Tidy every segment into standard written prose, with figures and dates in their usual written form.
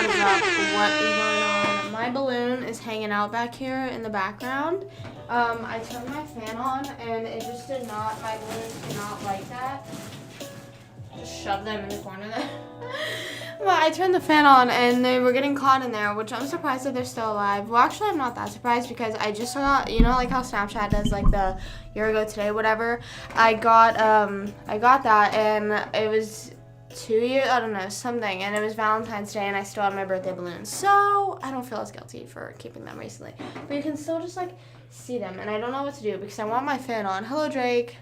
is up? What is going on? My balloon is hanging out back here in the background. I turned my fan on and it just did not, my balloons did not like that. Just shove them in the corner there. But I turned the fan on and they were getting caught in there, which I'm surprised that they're still alive. Well, actually, I'm not that surprised because I just saw, you know, like how Snapchat does like the year ago today, whatever. I got that and it was 2 years, I don't know, something, and it was Valentine's Day and I still had my birthday balloons. So I don't feel as guilty for keeping them recently. But you can still just like see them and I don't know what to do because I want my fan on. Hello, Drake.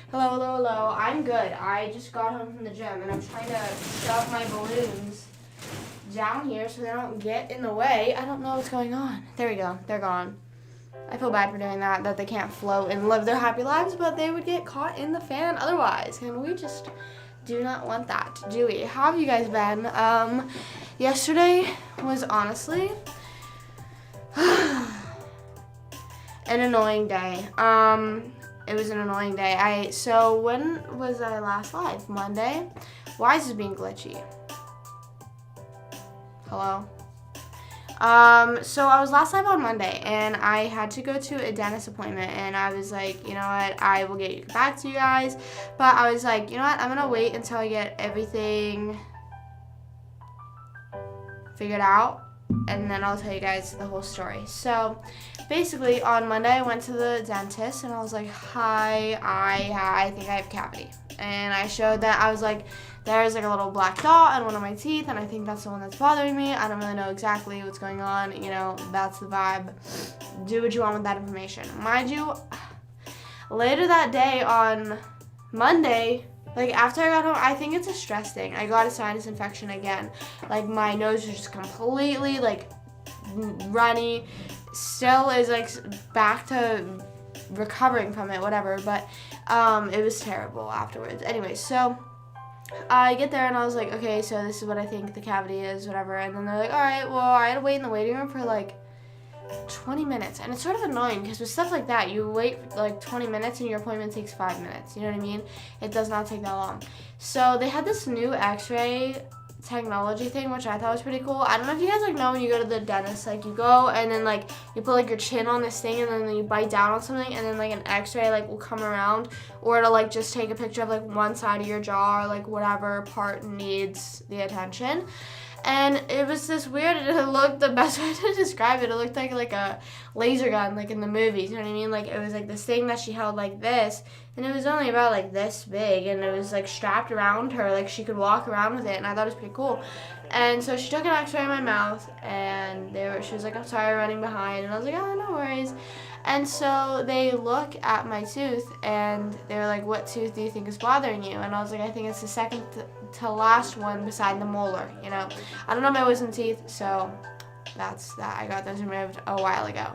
Hello, hello, hello. I'm good. I just got home from the gym and I'm trying to shove my balloons down here so they don't get in the way. I don't know what's going on. There we go. They're gone. I feel bad for doing that they can't float and live their happy lives, but they would get caught in the fan otherwise. And we just do not want that, do we? How have you guys been? Yesterday was honestly an annoying day. It was an annoying day. So when was I last live? Monday? Why is this being glitchy? Hello? So I was last live on Monday and I had to go to a dentist appointment and I was like, you know what, I will get back to you guys. But I was like, you know what, I'm gonna wait until I get everything figured out and then I'll tell you guys the whole story. So basically on Monday I went to the dentist and I was like, hi, I think I have a cavity. And I showed that I was like, there's like a little black dot on one of my teeth and I think that's the one that's bothering me. I don't really know exactly what's going on. You know, that's the vibe. Do what you want with that information. Mind you, later that day on Monday, like after I got home, I think it's a stress thing. I got a sinus infection again. Like my nose was just completely like runny. Still is like back to recovering from it, whatever. But it was terrible afterwards. Anyway, so I get there and I was like, okay, so this is what I think the cavity is, whatever. And then they're like, all right, well, I had to wait in the waiting room for like 20 minutes. And it's sort of annoying because with stuff like that, you wait like 20 minutes and your appointment takes 5 minutes. You know what I mean? It does not take that long. So they had this new x-ray technology thing, which I thought was pretty cool. I don't know if you guys like know when you go to the dentist, like you go and then like you put like your chin on this thing and then you bite down on something and then like an x-ray like will come around, or it'll like just take a picture of like one side of your jaw or like whatever part needs the attention. And it was this weird, it looked, the best way to describe it, it looked like a laser gun, like in the movies, you know what I mean? Like, it was like this thing that she held like this, and it was only about like this big, and it was like strapped around her, like she could walk around with it, and I thought it was pretty cool. And so she took an x-ray in my mouth, and she was like, I'm sorry, running behind, and I was like, oh, no worries. And so they look at my tooth, and they were like, what tooth do you think is bothering you? And I was like, I think it's the second to last one beside the molar, you know. I don't know my wisdom teeth, so that's that. I got those removed a while ago.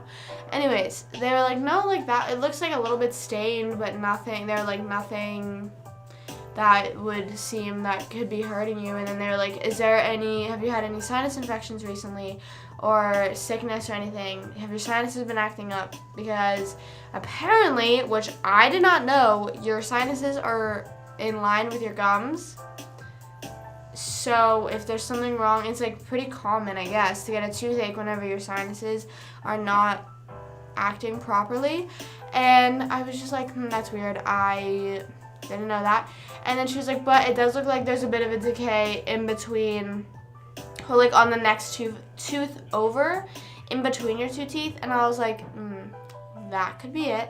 Anyways, they were like, no, like that, it looks like a little bit stained, but nothing, they're like, nothing that would seem that could be hurting you. And then they were like, have you had any sinus infections recently, or sickness or anything? Have your sinuses been acting up? Because apparently, which I did not know, your sinuses are in line with your gums. So if there's something wrong, it's like pretty common, I guess, to get a toothache whenever your sinuses are not acting properly. And I was just like, that's weird. I didn't know that. And then she was like, but it does look like there's a bit of a decay in between, or like on the next tooth over, in between your two teeth. And I was like, that could be it.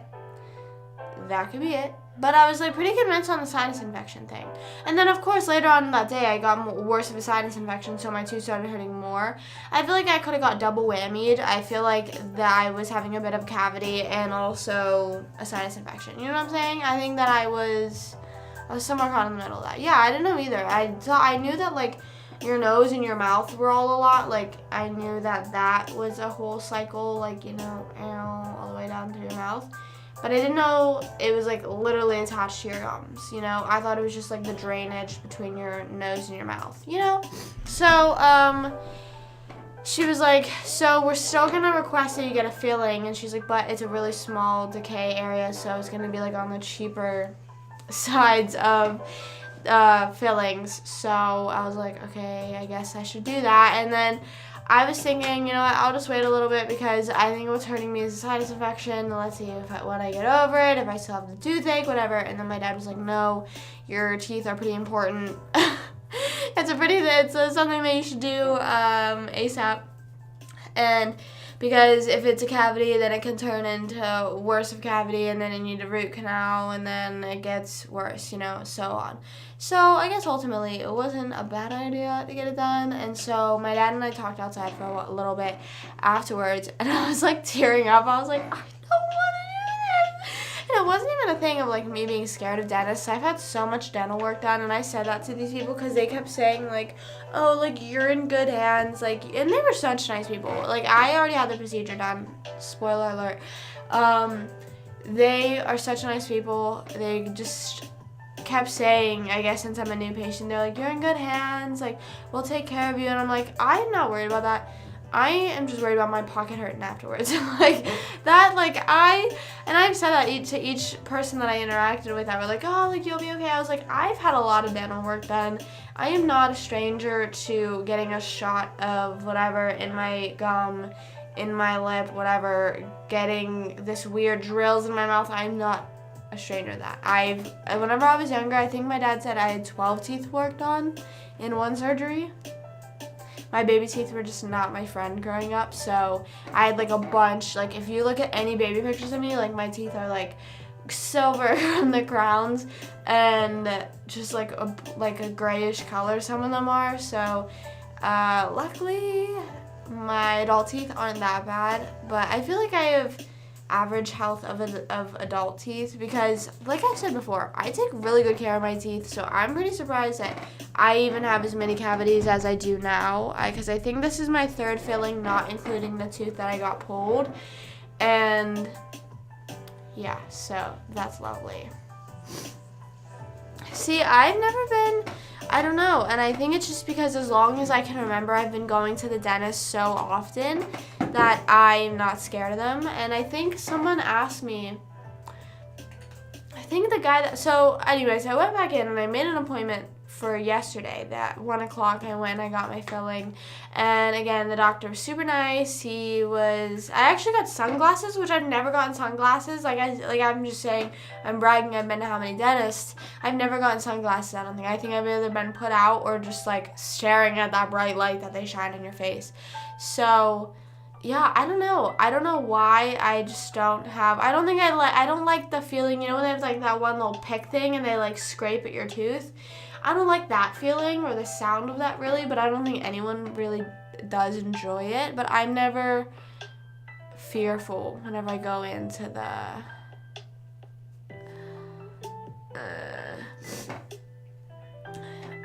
That could be it. But I was like pretty convinced on the sinus infection thing. And then of course later on that day I got worse of a sinus infection, so my tooth started hurting more. I feel like I could have got double whammied. I feel like that I was having a bit of cavity and also a sinus infection. You know what I'm saying? I think that I was somewhere caught in the middle of that. Yeah, I didn't know either. I knew that like your nose and your mouth were all a lot. Like I knew that was a whole cycle, like, you know, all the way down to your mouth. But I didn't know it was like literally attached to your gums, you know? I thought it was just like the drainage between your nose and your mouth, you know? So, she was like, so we're still gonna request that you get a filling. And she's like, but it's a really small decay area, so it's gonna be like on the cheaper sides of fillings. So I was like, okay, I guess I should do that. And then I was thinking, you know what, I'll just wait a little bit because I think what's hurting me is a sinus infection. Let's see when I get over it, if I still have the toothache, whatever. And then my dad was like, no, your teeth are pretty important. It's something that you should do ASAP. And because if it's a cavity, then it can turn into worse of cavity, and then you need a root canal, and then it gets worse, so on. So I guess ultimately it wasn't a bad idea to get it done. And so my dad and I talked outside for a little bit afterwards, and I was like tearing up. I was like, I don't want to do this. And it wasn't even a thing of like me being scared of dentists. I've had so much dental work done, and I said that to these people because they kept saying like, oh, like you're in good hands, like, and they were such nice people. Like I already had the procedure done. Spoiler alert. They are such nice people. They just kept saying, I guess since I'm a new patient, they're like, you're in good hands, like we'll take care of you. And I'm like, I'm not worried about that. I am just worried about my pocket hurting afterwards. Like that, like I've said that to each person that I interacted with. I was like, oh, like you'll be okay. I was like, I've had a lot of dental work done. I am not a stranger to getting a shot of whatever in my gum, in my lip, whatever, getting this weird drills in my mouth. I'm not a stranger to that. Whenever I was younger, I think my dad said I had 12 teeth worked on in one surgery. My baby teeth were just not my friend growing up, so I had like a bunch. Like if you look at any baby pictures of me, like my teeth are like silver from the crowns and just like a grayish color, some of them are. So luckily my adult teeth aren't that bad, but I feel like I have average health of adult teeth because, like I've said before, I take really good care of my teeth, so I'm pretty surprised that I even have as many cavities as I do now, because I think this is my third filling, not including the tooth that I got pulled. And yeah, so that's lovely. See, I've never been, I don't know, and I think it's just because as long as I can remember, I've been going to the dentist so often that I'm not scared of them. And I think someone asked me, I think the guy that, so anyways, I went back in and I made an appointment for yesterday. That 1 o'clock I went and I got my filling. And again, the doctor was super nice. I actually got sunglasses, which I've never gotten sunglasses. I'm just saying, I'm bragging I've been to how many dentists. I've never gotten sunglasses, I don't think. I think I've either been put out or just like staring at that bright light that they shine in your face. So yeah, I don't know why. I just don't have, I don't like the feeling, when they have like that one little pick thing and they like scrape at your tooth. I don't like that feeling or the sound of that really, but I don't think anyone really does enjoy it. But I'm never fearful whenever I go into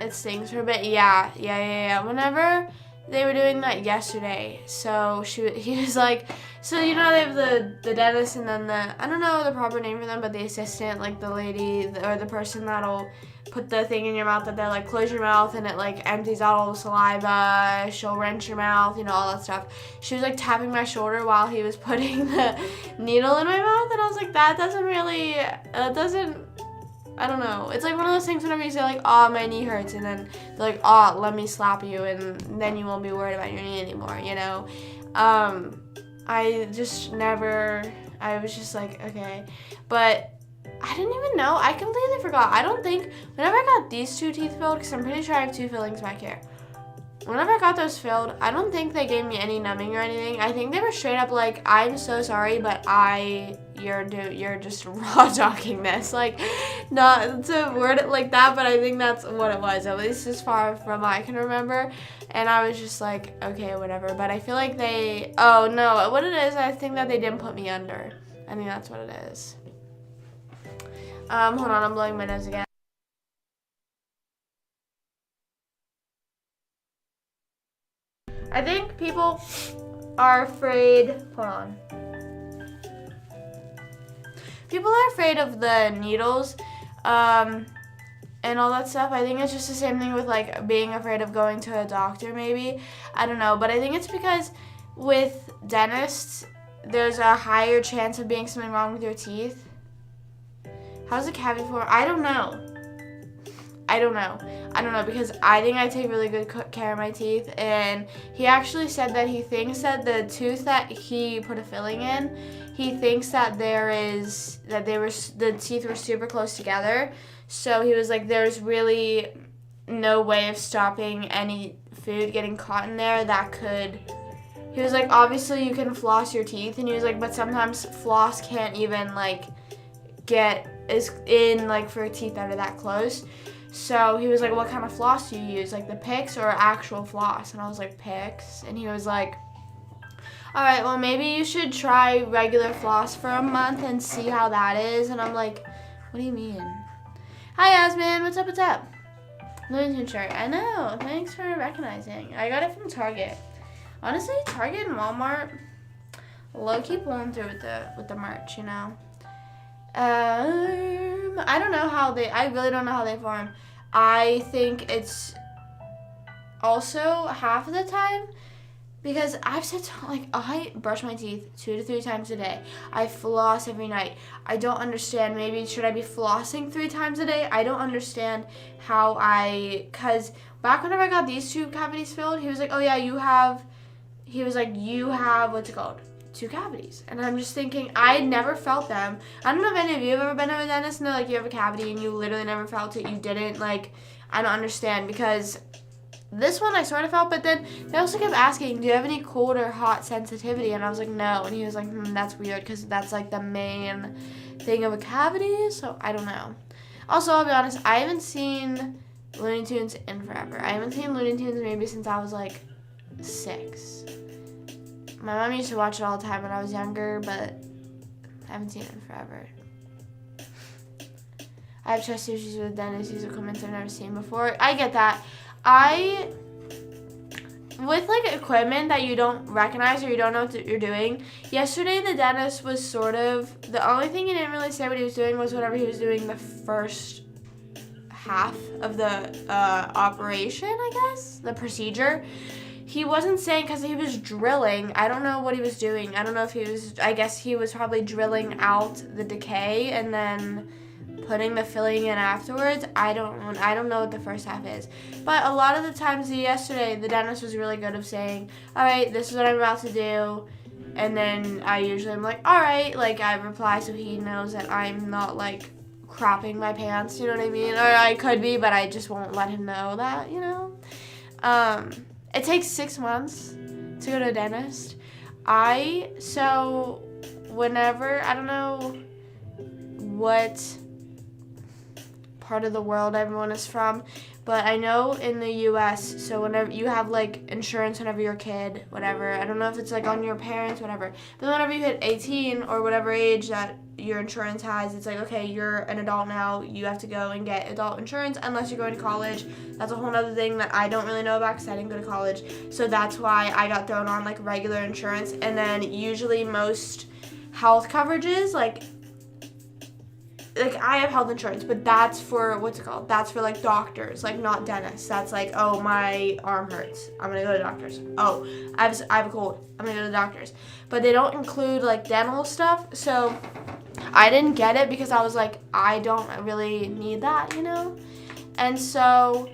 it stings for a bit. Yeah. Whenever they were doing that yesterday, so he was like, so they have the dentist and then I don't know the proper name for them, but the assistant, like the lady or the person that'll put the thing in your mouth that they like close your mouth and it like empties out all the saliva, she'll rinse your mouth, all that stuff. She was like tapping my shoulder while he was putting the needle in my mouth, and I was like, that doesn't I don't know. It's like one of those things whenever you say like, oh, my knee hurts, and then they're like, oh, let me slap you, and then you won't be worried about your knee anymore, I was just like, okay. But I didn't even know. I completely forgot. I don't think, whenever I got these 2 teeth filled, because I'm pretty sure I have 2 fillings back here. Whenever I got those filled, I don't think they gave me any numbing or anything. I think they were straight up like, I'm so sorry, but you're just raw talking this. Like, not to word it like that, but I think that's what it was, at least as far from I can remember. And I was just like, okay, whatever. But I feel like oh no, what it is, I think that they didn't put me under. I think that's what it is. Hold on, I'm blowing my nose again. I think people are afraid, hold on. People are afraid of the needles and all that stuff. I think it's just the same thing with like being afraid of going to a doctor maybe. I don't know, but I think it's because with dentists, there's a higher chance of being something wrong with your teeth. How's a cavity form? I don't know. I don't know. Because I think I take really good care of my teeth, and he actually said that he thinks that the tooth that he put a filling in, he thinks that the teeth were super close together. So he was like, there's really no way of stopping any food getting caught in there that could. He was like, obviously you can floss your teeth, and he was like, but sometimes floss can't even like get is in like for teeth that are that close. So he was like, what kind of floss do you use, like the picks or actual floss? And I was like, picks. And he was like, all right, well maybe you should try regular floss for a month and see how that is. And I'm like, what do you mean? Hi Yasmin, what's up? Looney Tunes shirt. I know, thanks for recognizing. I got it from Target. Honestly, Target and Walmart low-key pulling through with the merch, you know. I don't know how I really don't know how they form. I think it's also half of the time, because I've said like, I brush my teeth 2 to 3 times a day. I floss every night. I don't understand. Maybe should I be flossing 3 times a day? I don't understand cause back whenever I got these 2 cavities filled, he was like, oh yeah, you have what's it called? 2 cavities. And I'm just thinking, I never felt them. I don't know if any of you have ever been to a dentist and they're like, you have a cavity and you literally never felt it. You didn't. Like, I don't understand, because this one I sort of felt, but then they also kept asking, do you have any cold or hot sensitivity? And I was like, no. And he was like, that's weird, because that's like the main thing of a cavity. So I don't know. Also, I'll be honest, I haven't seen Looney Tunes in forever. I haven't seen Looney Tunes maybe since I was like 6. My mom used to watch it all the time when I was younger, but I haven't seen it in forever. I have trust issues with dentists. These are comments I've never seen before. I get that. With like equipment that you don't recognize or you don't know what you're doing, yesterday the dentist was the only thing he didn't really say what he was doing was whatever he was doing the first half of the operation, I guess, the procedure. He wasn't saying, because he was drilling. I don't know what he was doing. I don't know if I guess he was probably drilling out the decay and then putting the filling in afterwards. I don't know what the first half is. But a lot of the times yesterday, the dentist was really good of saying, all right, this is what I'm about to do. And then I usually am like, all right, like I reply so he knows that I'm not like crapping my pants, you know what I mean? Or I could be, but I just won't let him know that, you know? It takes 6 months to go to a dentist. Whenever, I don't know what part of the world everyone is from, but I know in the US, so whenever you have like insurance whenever you're a kid, whatever, I don't know if it's like on your parents, whatever, but whenever you hit 18 or whatever age that your insurance has, it's like, okay, you're an adult now, you have to go and get adult insurance unless you're going to college. That's a whole other thing that I don't really know about because I didn't go to college, so that's why I got thrown on like regular insurance. And then usually most health coverages, like I have health insurance, but that's for, that's for like doctors, like not dentists. That's like, oh, my arm hurts, I'm gonna go to doctors. Oh, I have a cold, I'm gonna go to doctors. But they don't include like dental stuff, so I didn't get it because I was like, I don't really need that, you know? And so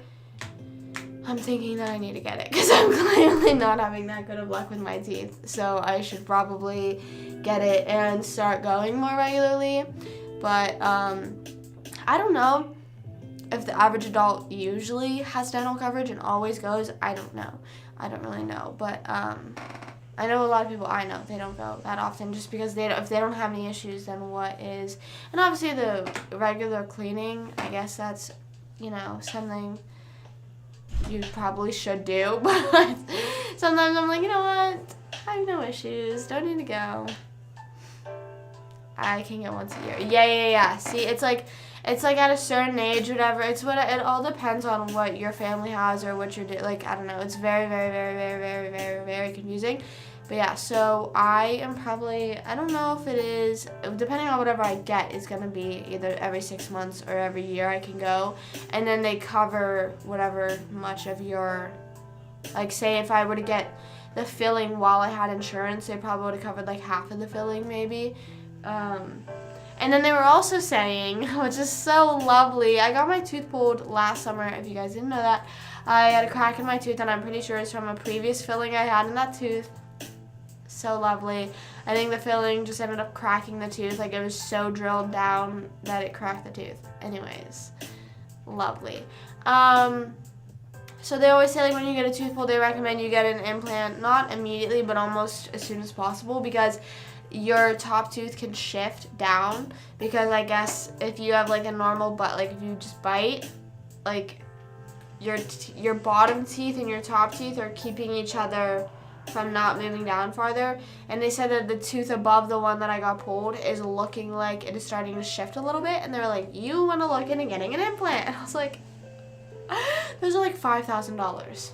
I'm thinking that I need to get it because I'm clearly not having that good of luck with my teeth. So I should probably get it and start going more regularly. But I don't know if the average adult usually has dental coverage and always goes. I don't know. I don't really know. But I know a lot of people I know, they don't go that often just because if they don't have any issues, then what is. And obviously the regular cleaning, I guess that's, something you probably should do. But sometimes I'm like, you know what? I have no issues. Don't need to go. I can get once a year. Yeah. See, it's like at a certain age, whatever. It all depends on what your family has or what you're doing. Like, I don't know. It's very, very, very, very, very, very, very confusing. But yeah, so I am probably, I don't know if it is, depending on whatever I get, is going to be either every 6 months or every year I can go. And then they cover whatever much of your, like, say if I were to get the filling while I had insurance, they probably would have covered like half of the filling maybe. And then they were also saying, which is so lovely, I got my tooth pulled last summer, if you guys didn't know that. I had a crack in my tooth, and I'm pretty sure it's from a previous filling I had in that tooth. So lovely. I think the filling just ended up cracking the tooth. Like, it was so drilled down that it cracked the tooth. Anyways, lovely. So they always say, like, when you get a tooth pulled, they recommend you get an implant, not immediately, but almost as soon as possible, because your top tooth can shift down, because I guess if you have, like, a normal like, if you just bite, like, your bottom teeth and your top teeth are keeping each other from not moving down farther, and they said that the tooth above the one that I got pulled is looking like it is starting to shift a little bit, and they were like, you want to look into getting an implant, and I was like, those are like $5,000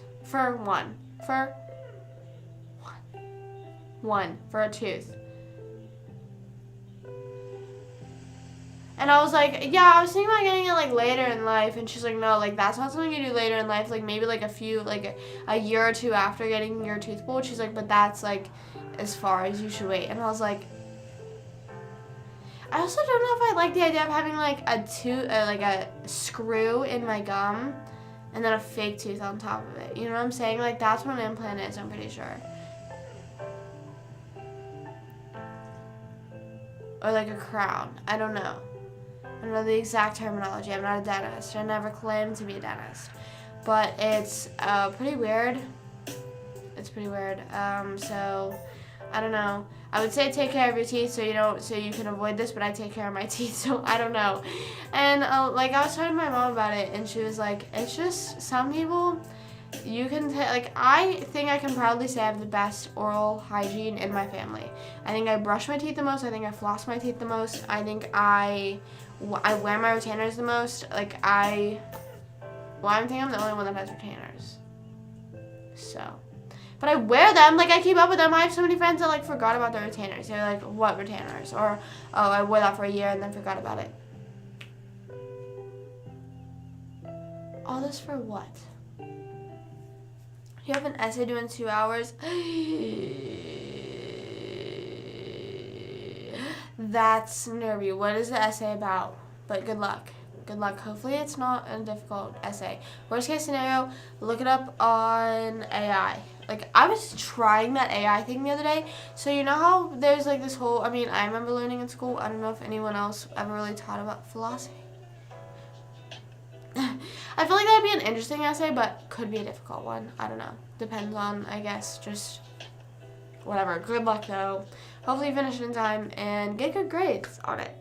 for a tooth. And I was like, yeah, I was thinking about getting it, like, later in life. And she's like, no, like, that's not something you do later in life. Like, maybe, like, a year or two after getting your tooth pulled. She's like, but that's, like, as far as you should wait. And I was like, I also don't know if I like the idea of having, like, a screw in my gum and then a fake tooth on top of it. You know what I'm saying? Like, that's what an implant is, I'm pretty sure. Or, like, a crown. I don't know. I don't know the exact terminology. I'm not a dentist. I never claimed to be a dentist. But it's pretty weird. It's pretty weird. So, I don't know. I would say take care of your teeth so you can avoid this, but I take care of my teeth, so I don't know. And, like, I was talking to my mom about it, and she was like, it's just some people, you can, like, I think I can proudly say I have the best oral hygiene in my family. I think I brush my teeth the most. I think I floss my teeth the most. I think I wear my retainers the most. Like, I think I'm the only one that has retainers. So, but I wear them. Like, I keep up with them. I have so many friends that, like, forgot about their retainers. They're like, what retainers? Or, oh, I wore that for a year and then forgot about it. All this for what? You have an essay due in 2 hours? That's nervy. What is the essay about? But good luck. Good luck. Hopefully it's not a difficult essay. Worst case scenario, look it up on AI. Like, I was trying that AI thing the other day. So you know how there's, like, this whole, I mean, I remember learning in school. I don't know if anyone else ever really taught about philosophy. I feel like that'd be an interesting essay, but could be a difficult one. I don't know. Depends on, I guess, just whatever. Good luck, though. Hopefully you finish it in time and get good grades on it.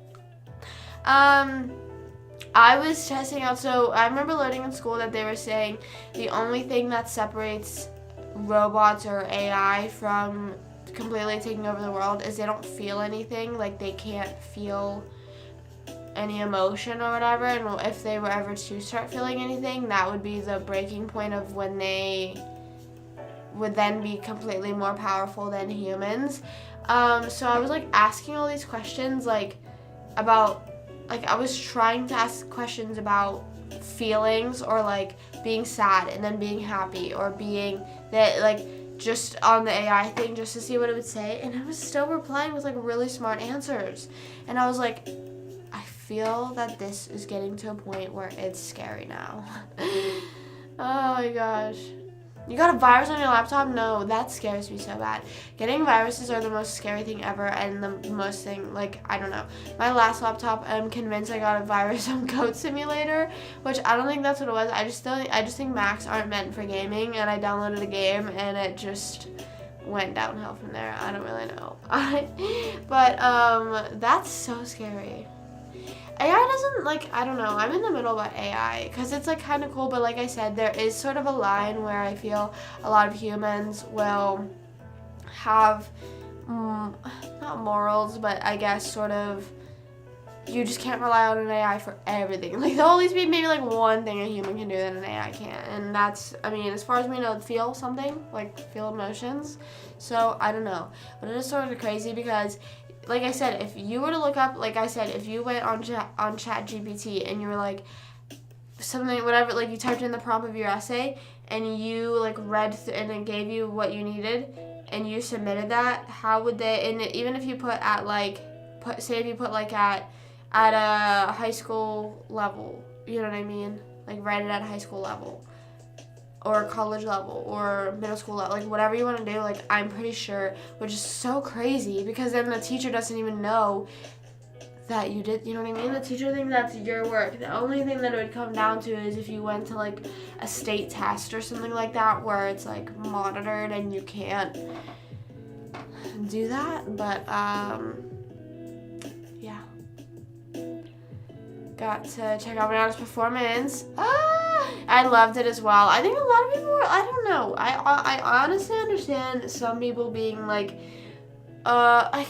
I was testing out, so I remember learning in school that they were saying the only thing that separates robots or AI from completely taking over the world is they don't feel anything. Like, they can't feel any emotion or whatever, and if they were ever to start feeling anything, that would be the breaking point of when they would then be completely more powerful than humans. So I was, like, asking all these questions, like, about, like, I was trying to ask questions about feelings, or, like, being sad and then being happy, or being that, like, just on the AI thing, just to see what it would say, and it was still replying with, like, really smart answers, and I was like, I feel that this is getting to a point where it's scary now. Oh my gosh. You got a virus on your laptop? No, that scares me so bad. Getting viruses are the most scary thing ever, and the most thing, like, I don't know. My last laptop, I'm convinced I got a virus on Goat Simulator, which I don't think that's what it was. I just think Macs aren't meant for gaming, and I downloaded a game, and it just went downhill from there. I don't really know. But, that's so scary. AI doesn't, like, I don't know, I'm in the middle about AI, because it's, like, kind of cool, but like I said, there is sort of a line where I feel a lot of humans will have, not morals, but I guess sort of, you just can't rely on an AI for everything. Like, there'll always be maybe, like, one thing a human can do that an AI can't, and that's, I mean, as far as we know, feel something, like, feel emotions, so I don't know, but it is sort of crazy because, like I said, if you were to look up, like I said, if you went on ChatGPT and you were like, something, whatever, like you typed in the prompt of your essay and you like read and it gave you what you needed and you submitted that, how would they, and even if you put at like say if you put like at a high school level, you know what I mean? Like write it at a high school level or college level or middle school level, like whatever you want to do, like I'm pretty sure, which is so crazy because then the teacher doesn't even know that you did, you know what I mean? The teacher thinks that's your work. The only thing that it would come down to is if you went to like a state test or something like that where it's like monitored and you can't do that, but yeah. Got to check out Rihanna's performance. I loved it as well. I think a lot of people were, I don't know. I honestly understand some people being like, I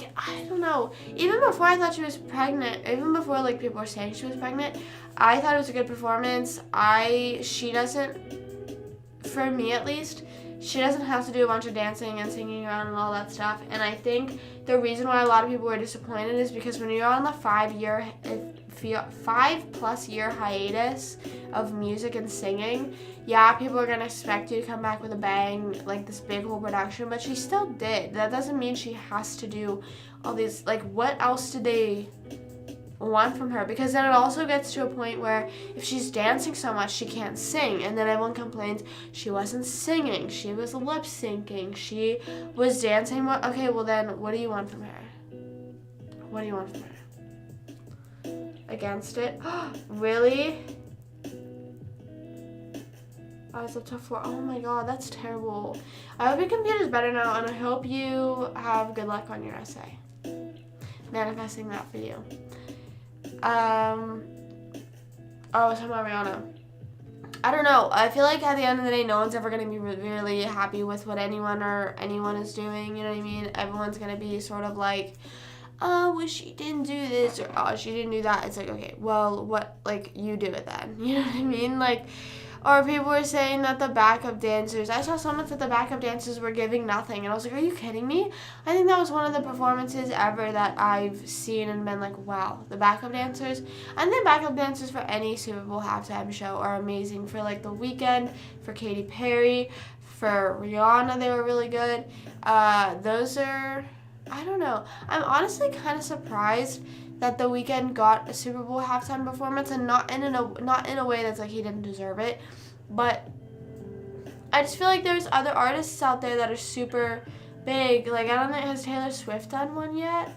don't know. Even before I thought she was pregnant, even before like people were saying she was pregnant, I thought it was a good performance. She doesn't, for me at least, she doesn't have to do a bunch of dancing and singing around and all that stuff. And I think the reason why a lot of people were disappointed is because when you're on the 5+ year hiatus of music and singing, yeah, people are gonna expect you to come back with a bang, like this big whole production, but she still did. That doesn't mean she has to do all these, like what else did they want from her? Because then it also gets to a point where if she's dancing so much she can't sing, and then everyone complains she wasn't singing, she was lip syncing, she was dancing. Okay, well then what do you want from her? What do you want from her? Against it? Really? Eyes up to 4. Oh my god, that's terrible. I hope your computer's better now, and I hope you have good luck on your essay. Manifesting that for you. I was talking about Rihanna. I don't know. I feel like at the end of the day, no one's ever going to be really happy with what anyone is doing. You know what I mean? Everyone's going to be sort of like, oh, well, she didn't do this, or oh, she didn't do that. It's like, okay, well, what, like, you do it then. You know what I mean? Like, or people were saying that the backup dancers, I saw someone said the backup dancers were giving nothing, and I was like, are you kidding me? I think that was one of the performances ever that I've seen and been like, wow, the backup dancers. And the backup dancers for any Super Bowl halftime show are amazing. For like The Weeknd, for Katy Perry, for Rihanna, they were really good. Those are, I don't know. I'm honestly kind of surprised that The Weeknd got a Super Bowl halftime performance, and not in a way that's like he didn't deserve it, but I just feel like there's other artists out there that are super big. Like, I don't think, has Taylor Swift done one yet?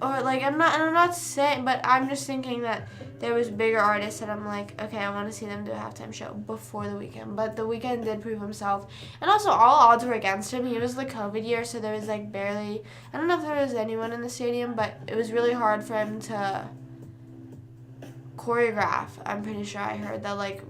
Or like, I'm not saying, but I'm just thinking that there was bigger artists that I'm like, okay, I want to see them do a halftime show before The Weeknd. But The Weeknd did prove himself, and also all odds were against him. He was the COVID year, so there was like barely, I don't know if there was anyone in the stadium, but it was really hard for him to choreograph. I'm pretty sure I heard that like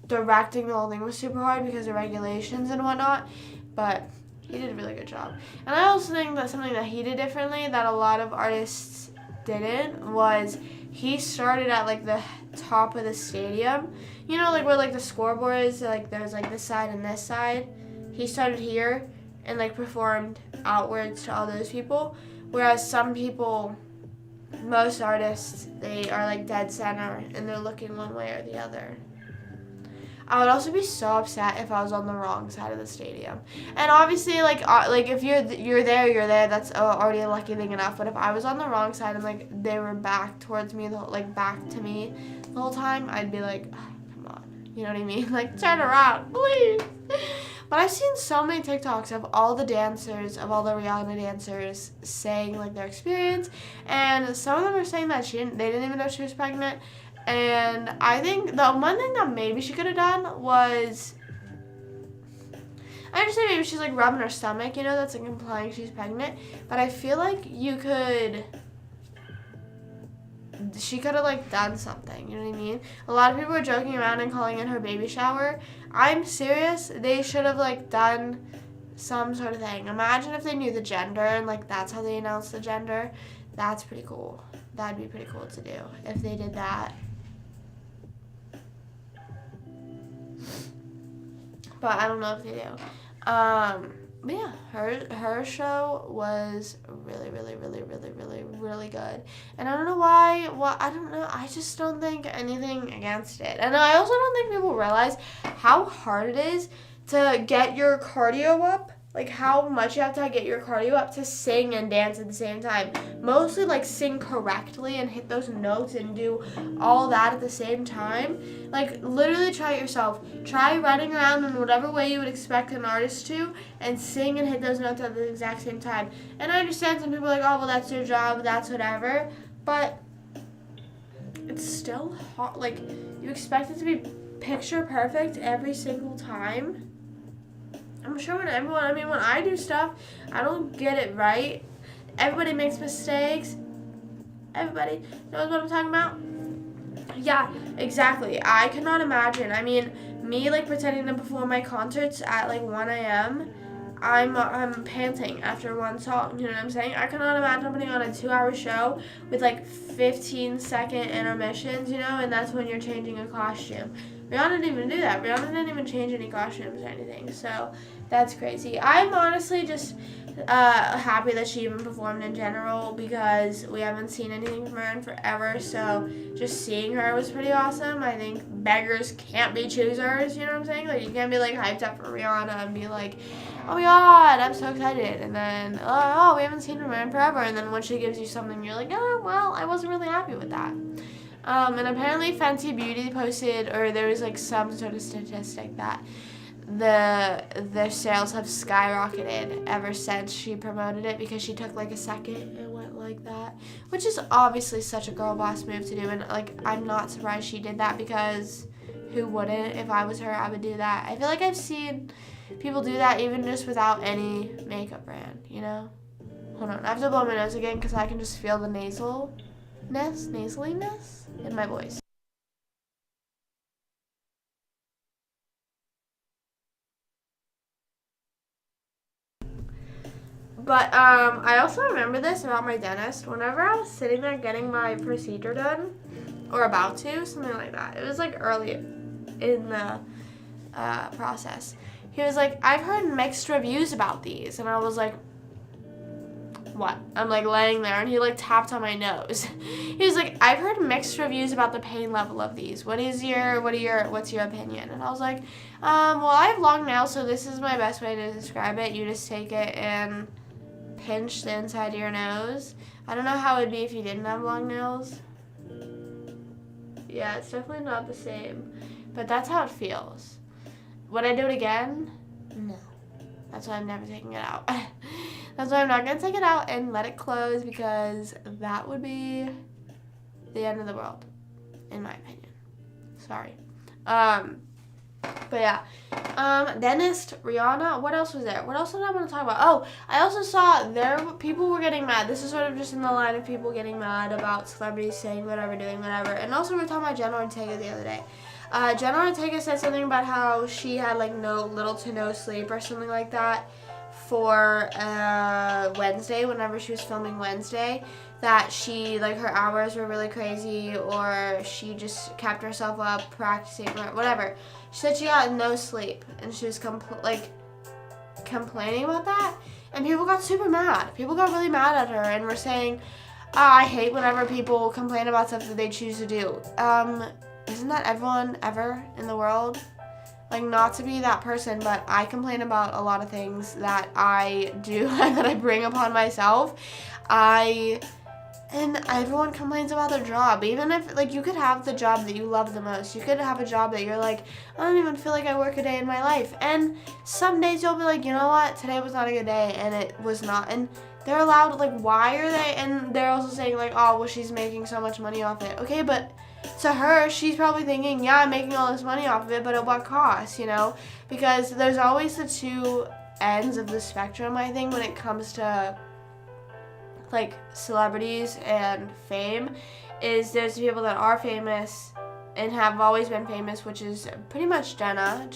directing the whole thing was super hard because of regulations and whatnot, but he did a really good job. And I also think that something that he did differently that a lot of artists didn't was he started at like the top of the stadium. You know, like where like the scoreboard is, like there's like this side and this side. He started here and like performed outwards to all those people. Whereas some people, most artists, they are like dead center and they're looking one way or the other. I would also be so upset if I was on the wrong side of the stadium. And obviously, like if you're there, that's already a lucky thing enough. But if I was on the wrong side and like they were back towards me, back to me the whole time, I'd be like, oh, come on, you know what I mean? Like, turn around, please. But I've seen so many TikToks of all the dancers, of all the Rihanna dancers, saying like their experience, and some of them are saying that they didn't even know she was pregnant. And I think the one thing that maybe she could have done was, I understand maybe she's like rubbing her stomach, you know, that's like implying she's pregnant, but I feel like she could have like done something, you know what I mean? A lot of people were joking around and calling it her baby shower. I'm serious, they should have like done some sort of thing. Imagine if they knew the gender and like that's how they announced the gender. That's pretty cool. That'd be pretty cool to do if they did that. But I don't know if they do. But yeah, her show was really, really, really, really, really, really good. And I don't know why. Well, I don't know. I just don't think anything against it. And I also don't think people realize how hard it is to get your cardio up like how much you have to get your cardio up to sing and dance at the same time. Mostly like sing correctly and hit those notes and do all that at the same time. Like literally try it yourself. Try running around in whatever way you would expect an artist to and sing and hit those notes at the exact same time. And I understand some people are like, oh well, that's your job, that's whatever, but it's still hard. Like you expect it to be picture perfect every single time. I'm sure when I do stuff, I don't get it right. Everybody makes mistakes. Everybody knows what I'm talking about. Yeah, exactly. I cannot imagine. I mean, me like pretending to perform my concerts at like 1 a.m. I'm panting after one song. You know what I'm saying? I cannot imagine putting on a 2-hour show with like 15-second intermissions. You know, and that's when you're changing a costume. Rihanna didn't even do that. Rihanna didn't even change any costumes or anything. So that's crazy. I'm honestly just happy that she even performed in general because we haven't seen anything from her in forever. So just seeing her was pretty awesome. I think beggars can't be choosers. You know what I'm saying? Like you can't be like hyped up for Rihanna and be like, oh my god, I'm so excited. And then, oh, we haven't seen her in forever. And then when she gives you something, you're like, oh, well, I wasn't really happy with that. And apparently Fenty Beauty posted, or there was like some sort of statistic that their sales have skyrocketed ever since she promoted it because she took like a second and went like that, which is obviously such a girl boss move to do. And like I'm not surprised she did that because who wouldn't? If I was her, I would do that. I feel like I've seen people do that even just without any makeup brand, you know? Hold on, I have to blow my nose again because I can just feel the nasaliness in my voice. But I also remember this about my dentist. Whenever I was sitting there getting my procedure done, or about to, something like that. It was like early in the process. He was like, I've heard mixed reviews about these. And I was like, what? I'm like laying there and he like tapped on my nose. He was like, I've heard mixed reviews about the pain level of these. What's your opinion? And I was like, well, I have long nails, so this is my best way to describe it. You just take it and pinch the inside of your nose. I don't know how it would be if you didn't have long nails. Yeah, it's definitely not the same. But that's how it feels. Would I do it again? No. That's why I'm never taking it out. That's why I'm not going to take it out and let it close because that would be the end of the world, in my opinion. Sorry. But yeah. Dentist, Rihanna, what else was there? What else did I want to talk about? Oh, I also saw people were getting mad. This is sort of just in the line of people getting mad about celebrities saying whatever, doing whatever. And also we were talking about Jenna Ortega the other day. Jenna Ortega said something about how she had like little to no sleep or something like that for Wednesday, whenever she was filming Wednesday, that she, like, her hours were really crazy, or she just kept herself up practicing, or whatever. She said she got no sleep, and she was complaining about that, and people got super mad. People got really mad at her, and were saying, I hate whenever people complain about stuff that they choose to do. Isn't that everyone ever in the world? Like, not to be that person, but I complain about a lot of things that I do and that I bring upon myself. And everyone complains about their job. Even if, like, you could have the job that you love the most. You could have a job that you're like, I don't even feel like I work a day in my life. And some days you'll be like, you know what? Today was not a good day, and it was not. And they're allowed, like, why are they? And they're also saying, like, oh, well, she's making so much money off it. Okay, but to her, she's probably thinking, yeah, I'm making all this money off of it, but at what cost, you know? Because there's always the two ends of the spectrum, I think, when it comes to, like, celebrities and fame, is there's people that are famous and have always been famous, which is pretty much Jenna.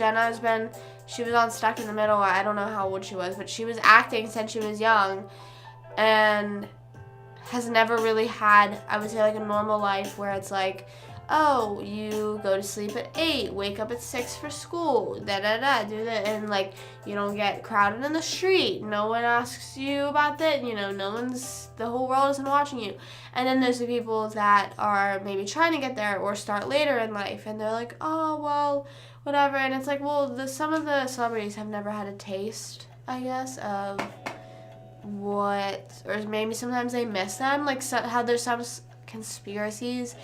She was on Stuck in the Middle. I don't know how old she was, but she was acting since she was young and has never really had, I would say, like, a normal life where it's like, oh, you go to sleep at 8, wake up at 6 for school, do that, and, like, you don't get crowded in the street, no one asks you about that, you know, the whole world isn't watching you. And then there's the people that are maybe trying to get there or start later in life, and they're like, oh, well, whatever, and it's like, well, some of the celebrities have never had a taste I guess, of what, or maybe sometimes they miss them, like how there's some conspiracies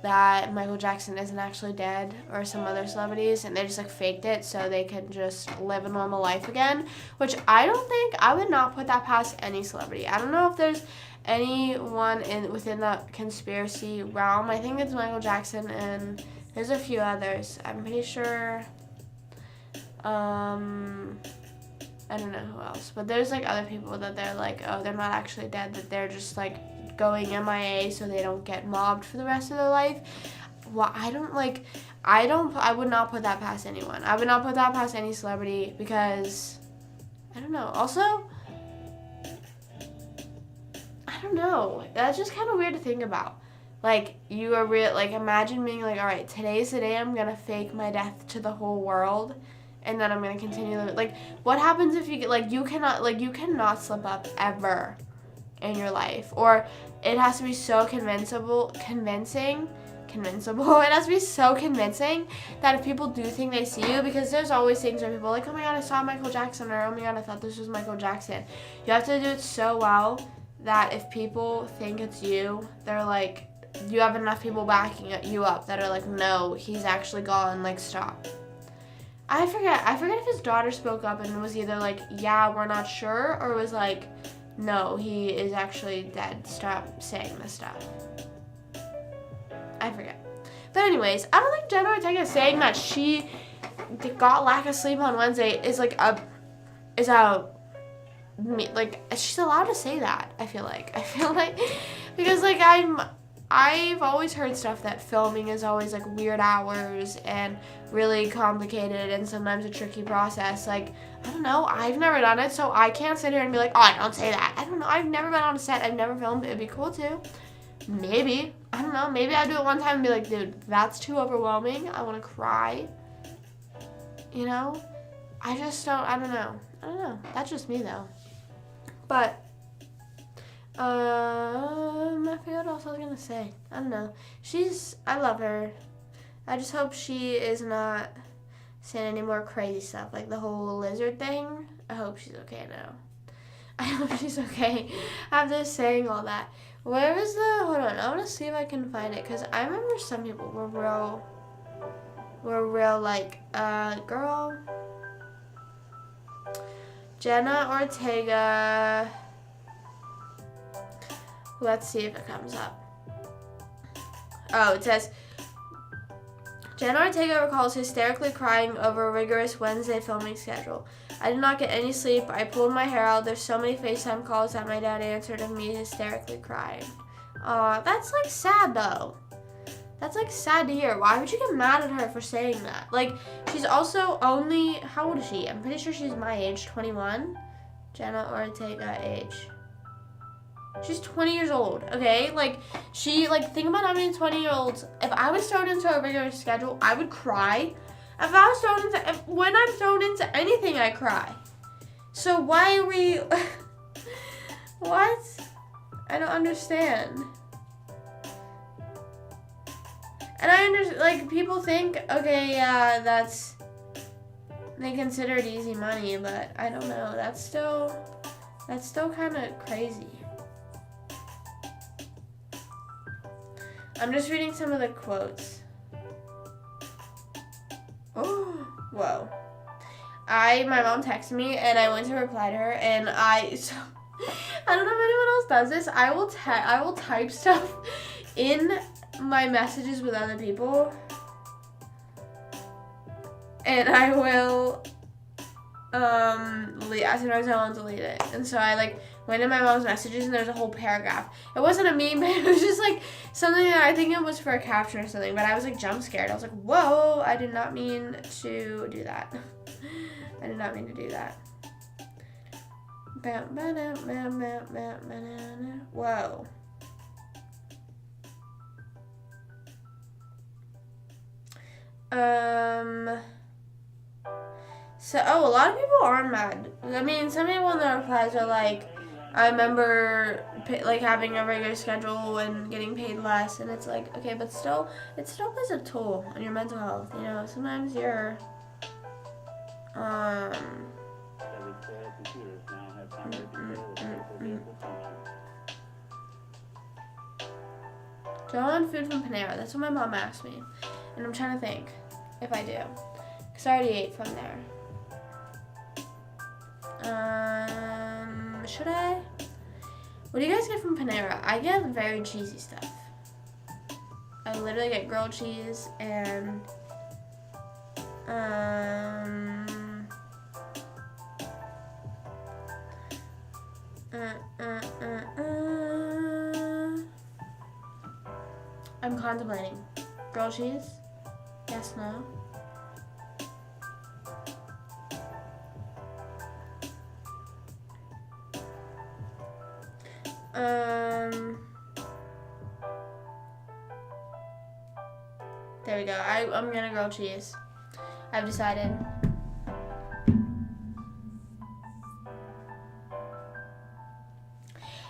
that Michael Jackson isn't actually dead, or some other celebrities, and they just like faked it so they can just live a normal life again, which I don't think, I would not put that past any celebrity. I don't know if there's anyone within the conspiracy realm. I think it's Michael Jackson, and there's a few others. I'm pretty sure, I don't know who else, but there's like other people that they're like, oh, they're not actually dead, that they're just like going MIA so they don't get mobbed for the rest of their life. Well, I would not put that past anyone. I would not put that past any celebrity, because I don't know. Also, I don't know. That's just kind of weird to think about. Like, you are like, imagine being like, all right, today's the day I'm gonna fake my death to the whole world, and then I'm gonna continue living. Like, what happens if you get, like, you cannot slip up ever in your life, or it has to be so convincing. It has to be so convincing that if people do think they see you, because there's always things where people are like, oh my god, I saw Michael Jackson, or oh my god, I thought this was Michael Jackson. You have to do it so well that if people think it's you, they're like, you have enough people backing you up that are like, no, he's actually gone, like, stop. I forget if his daughter spoke up and was either like, yeah, we're not sure, or was like, no, he is actually dead, stop saying this stuff. I forget. But anyways, I don't think Jenna Ortega saying that she got lack of sleep on Wednesday is like she's allowed to say that. I feel like because like I've always heard stuff that filming is always like weird hours and really complicated and sometimes a tricky process. Like, I don't know, I've never done it, so I can't sit here and be like, oh, don't say that. I don't know, I've never been on a set, I've never filmed. It'd be cool too. Maybe. I don't know, maybe I'll do it one time and be like, dude, that's too overwhelming. I want to cry. You know? I don't know. That's just me though. But I forgot what else I was gonna say. I don't know. I love her. I just hope she is not saying any more crazy stuff, like the whole lizard thing. I hope she's okay now. I hope she's okay after saying all that. Where is hold on, I want to see if I can find it, because I remember some people were real like, girl, Jenna Ortega. Let's see if it comes up. Oh, it says, Jenna Ortega recalls hysterically crying over a rigorous Wednesday filming schedule. I did not get any sleep. I pulled my hair out. There's so many FaceTime calls that my dad answered of me hysterically crying. Aw, that's like sad though. That's like sad to hear. Why would you get mad at her for saying that? Like, she's also only, how old is she? I'm pretty sure she's my age, 21. Jenna Ortega age. She's 20 years old, okay? Like, think about how many 20-year-olds, if I was thrown into a regular schedule, I would cry. When I'm thrown into anything, I cry. So why are we, what? I don't understand. And I understand, like, people think, okay, yeah, they consider it easy money, but I don't know, that's still kind of crazy. I'm just reading some of the quotes. Oh, whoa. My mom texted me and I went to reply to her, and I don't know if anyone else does this. I will type stuff in my messages with other people, and I will as soon as I want to delete it. And so I went in my mom's messages and there's a whole paragraph. It wasn't a meme, but it was just something that I think it was for a caption or something, but I was jump scared. I was like, whoa, I did not mean to do that. I did not mean to do that. Whoa. So, a lot of people are mad. I mean, some people in the replies are like, I remember having a regular schedule and getting paid less, and it's like, okay, but still, it still plays a toll on your mental health. You know, sometimes you're, Do I want food from Panera? That's what my mom asked me. And I'm trying to think if I do. Because I already ate from there. Should I? What do you guys get from Panera? I get very cheesy stuff. I literally get grilled cheese and I'm contemplating. Grilled cheese? Yes, no? There we go. I'm gonna grilled cheese. I've decided.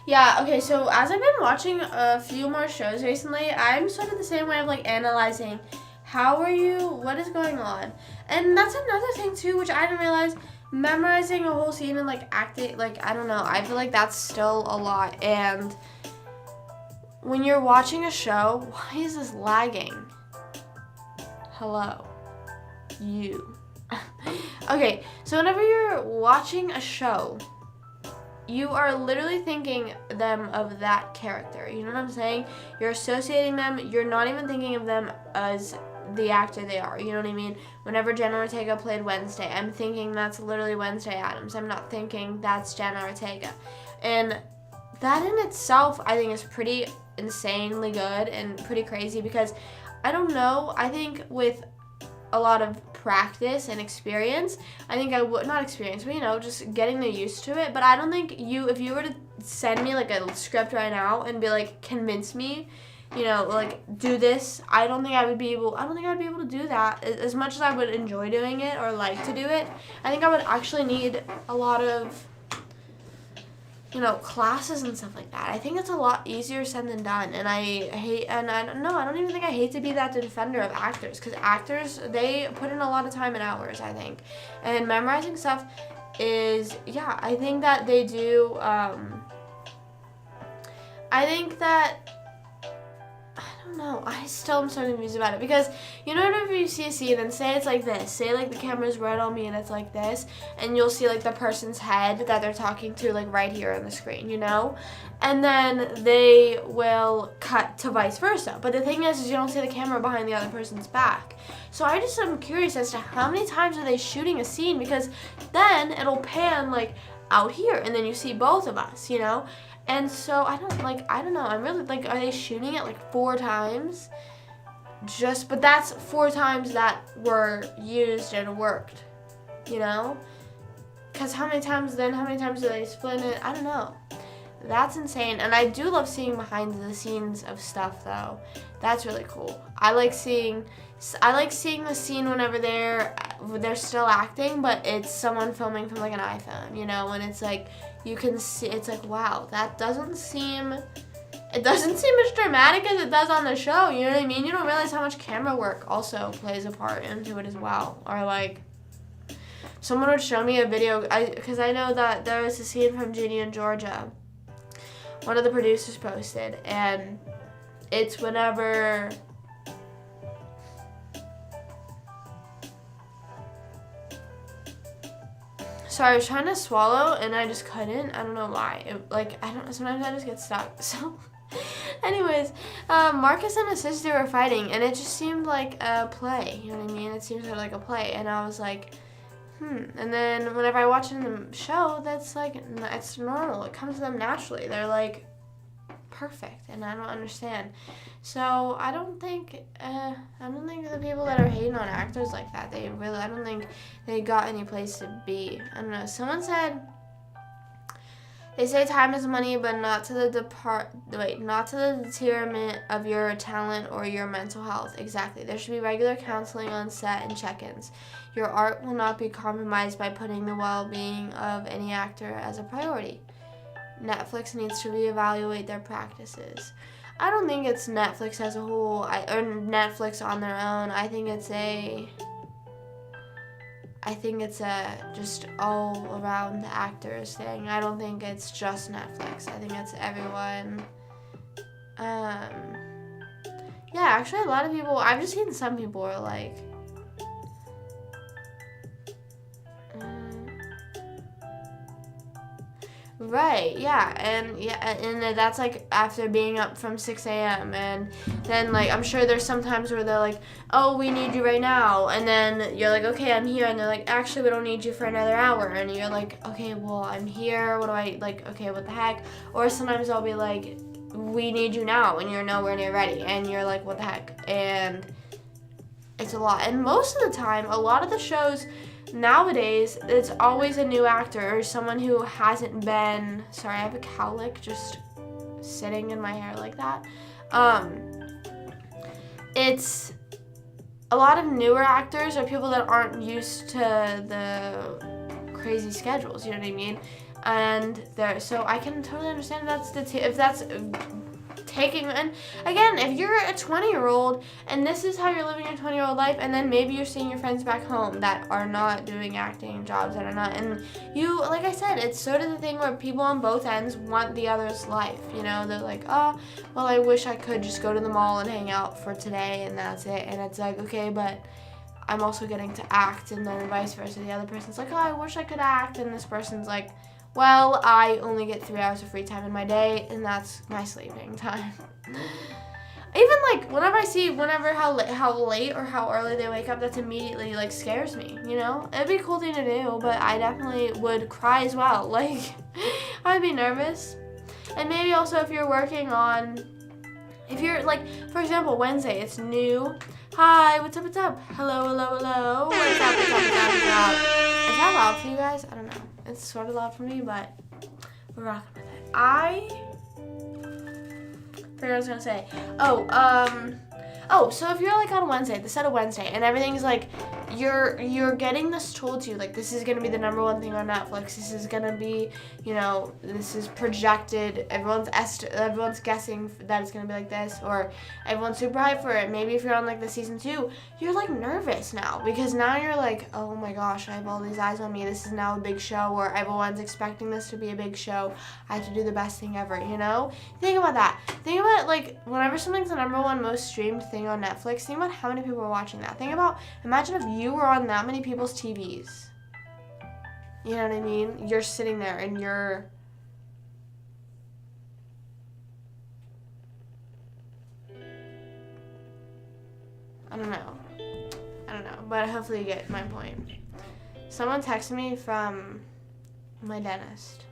Yeah, okay, so as I've been watching a few more shows recently, I'm sort of the same way of like analyzing how are you, what is going on. And that's another thing too, which I didn't realize, memorizing a whole scene and like acting, like I don't know, I feel like that's still a lot. And when you're watching a show, why is this lagging? Hello, you. Okay, so whenever you're watching a show, you are literally thinking them of that character. You know what I'm saying? You're associating them. You're not even thinking of them as the actor they are. You know what I mean? Whenever Jenna Ortega played Wednesday, I'm thinking that's literally Wednesday Addams. I'm not thinking that's Jenna Ortega. And that in itself, I think, is pretty insanely good and pretty crazy because I don't know. I think with a lot of practice and experience, I think I would not experience, but you know, just getting used to it. But I don't think if you were to send me like a script right now and be like, convince me, you know, like do this, I don't think I'd be able to do that. As much as I would enjoy doing it or like to do it, I think I would actually need a lot of, you know, classes and stuff like that. I think it's a lot easier said than done. And I don't even think I hate to be that defender of actors, because actors, they put in a lot of time and hours, I think. And memorizing stuff is, yeah, I think that they do, I think that, I don't know, I still am so confused about it, because you know whenever you see a scene and say it's like this, say like the camera's right on me and it's like this, and you'll see like the person's head that they're talking to like right here on the screen, you know, and then they will cut to vice versa. But the thing is you don't see the camera behind the other person's back. So I just am curious as to how many times are they shooting a scene, because then it'll pan like out here and then you see both of us, you know. And so I don't know, I'm really like, are they shooting it like 4 times? But that's 4 times that were used and worked, you know? Because how many times do they split it? I don't know. That's insane. And I do love seeing behind the scenes of stuff though. That's really cool. I like seeing the scene whenever they're still acting, but it's someone filming from like an iPhone, you know, and it's like, you can see, it's like, wow, it doesn't seem as dramatic as it does on the show, you know what I mean? You don't realize how much camera work also plays a part into it as well. Or like, someone would show me a video, because I know that there was a scene from Ginny and Georgia, one of the producers posted, and it's whenever, sorry, I was trying to swallow and I just couldn't. I don't know why. Sometimes I just get stuck. So, anyways, Marcus and his sister were fighting, and it just seemed like a play. You know what I mean? It seemed like a play, and I was like, And then whenever I watch it in the show, that's like, it's normal. It comes to them naturally. They're like perfect, and I don't understand. So I don't think the people that are hating on actors like that, I don't think they got any place to be. I don't know. Someone said, they say time is money, but not to the detriment of your talent or your mental health. Exactly. There should be regular counseling on set and check-ins. Your art will not be compromised by putting the well-being of any actor as a priority. Netflix needs to reevaluate their practices. I don't think it's Netflix as a whole, or Netflix on their own. I think I think it's a just all around actors thing. I don't think it's just Netflix. I think it's everyone. Yeah, actually a lot of people, I've just seen some people are like, right, yeah, and that's like after being up from 6 a.m. and then like I'm sure there's some times where they're like, oh, we need you right now, and then you're like, okay, I'm here, and they're like, actually, we don't need you for another hour, and you're like, okay, well, I'm here, what do I, like, okay, what the heck, or sometimes I'll be like, we need you now, and you're nowhere near ready, and you're like, what the heck, and it's a lot, and most of the time, a lot of the shows nowadays, it's always a new actor or someone who hasn't been, sorry, I have a cowlick just sitting in my hair like that. It's a lot of newer actors or people that aren't used to the crazy schedules, you know what I mean? And so I can totally understand if that's taking, and again, if you're a 20-year-old and this is how you're living your 20-year-old life, and then maybe you're seeing your friends back home that are not doing acting jobs, that are not, and you, like I said, it's sort of the thing where people on both ends want the other's life, you know, they're like, oh, well, I wish I could just go to the mall and hang out for today and that's it, and it's like, okay, but I'm also getting to act, and then vice versa, the other person's like, oh, I wish I could act, and this person's like, well, I only get 3 hours of free time in my day, and that's my sleeping time. Even like whenever how late or how early they wake up, that's immediately like scares me. You know, it'd be a cool thing to do, but I definitely would cry as well. Like, I'd be nervous. And maybe also if you're like, for example, Wednesday, it's new. Hi, what's up? What's up? Hello, hello, hello. What's up? What's up? What's up? What's up? Is that loud for you guys? I don't know. It's sort of loud for me, but we're rocking with it. I forgot what I was gonna say. So if you're like on Wednesday, the set of Wednesday, and everything's like, you're getting this told to you, like, this is gonna be the number one thing on Netflix. This is gonna be, you know, this is projected. Everyone's guessing that it's gonna be like this, or everyone's super hyped for it. Maybe if you're on like the season 2, you're like nervous now because now you're like, oh my gosh, I have all these eyes on me. This is now a big show, or everyone's expecting this to be a big show. I have to do the best thing ever, you know? Think about that. Think about like whenever something's the number one most streamed thing on Netflix, think about how many people are watching that. Imagine if you were on that many people's TVs. You know what I mean? You're sitting there and you're... I don't know, but hopefully you get my point. Someone texted me from my dentist.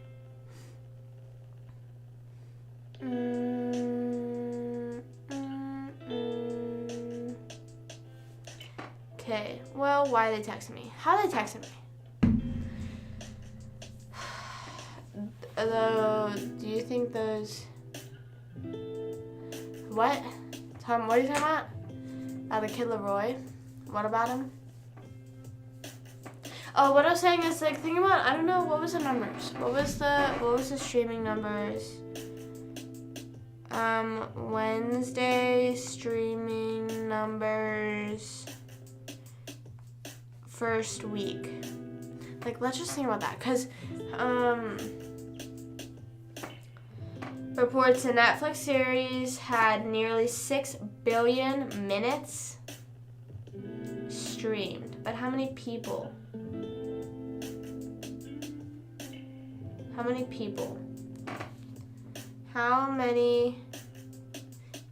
Okay, well, why are they texting me? How are they texting me? Do you think those... What? Tom, what are you talking about? The kid Leroy? What about him? Oh, what I was saying is, like, think about, I don't know, what was the numbers? What was the streaming numbers? Wednesday streaming numbers first week. Like, let's just think about that, because, reports a Netflix series had nearly 6 billion minutes streamed. But how many people? How many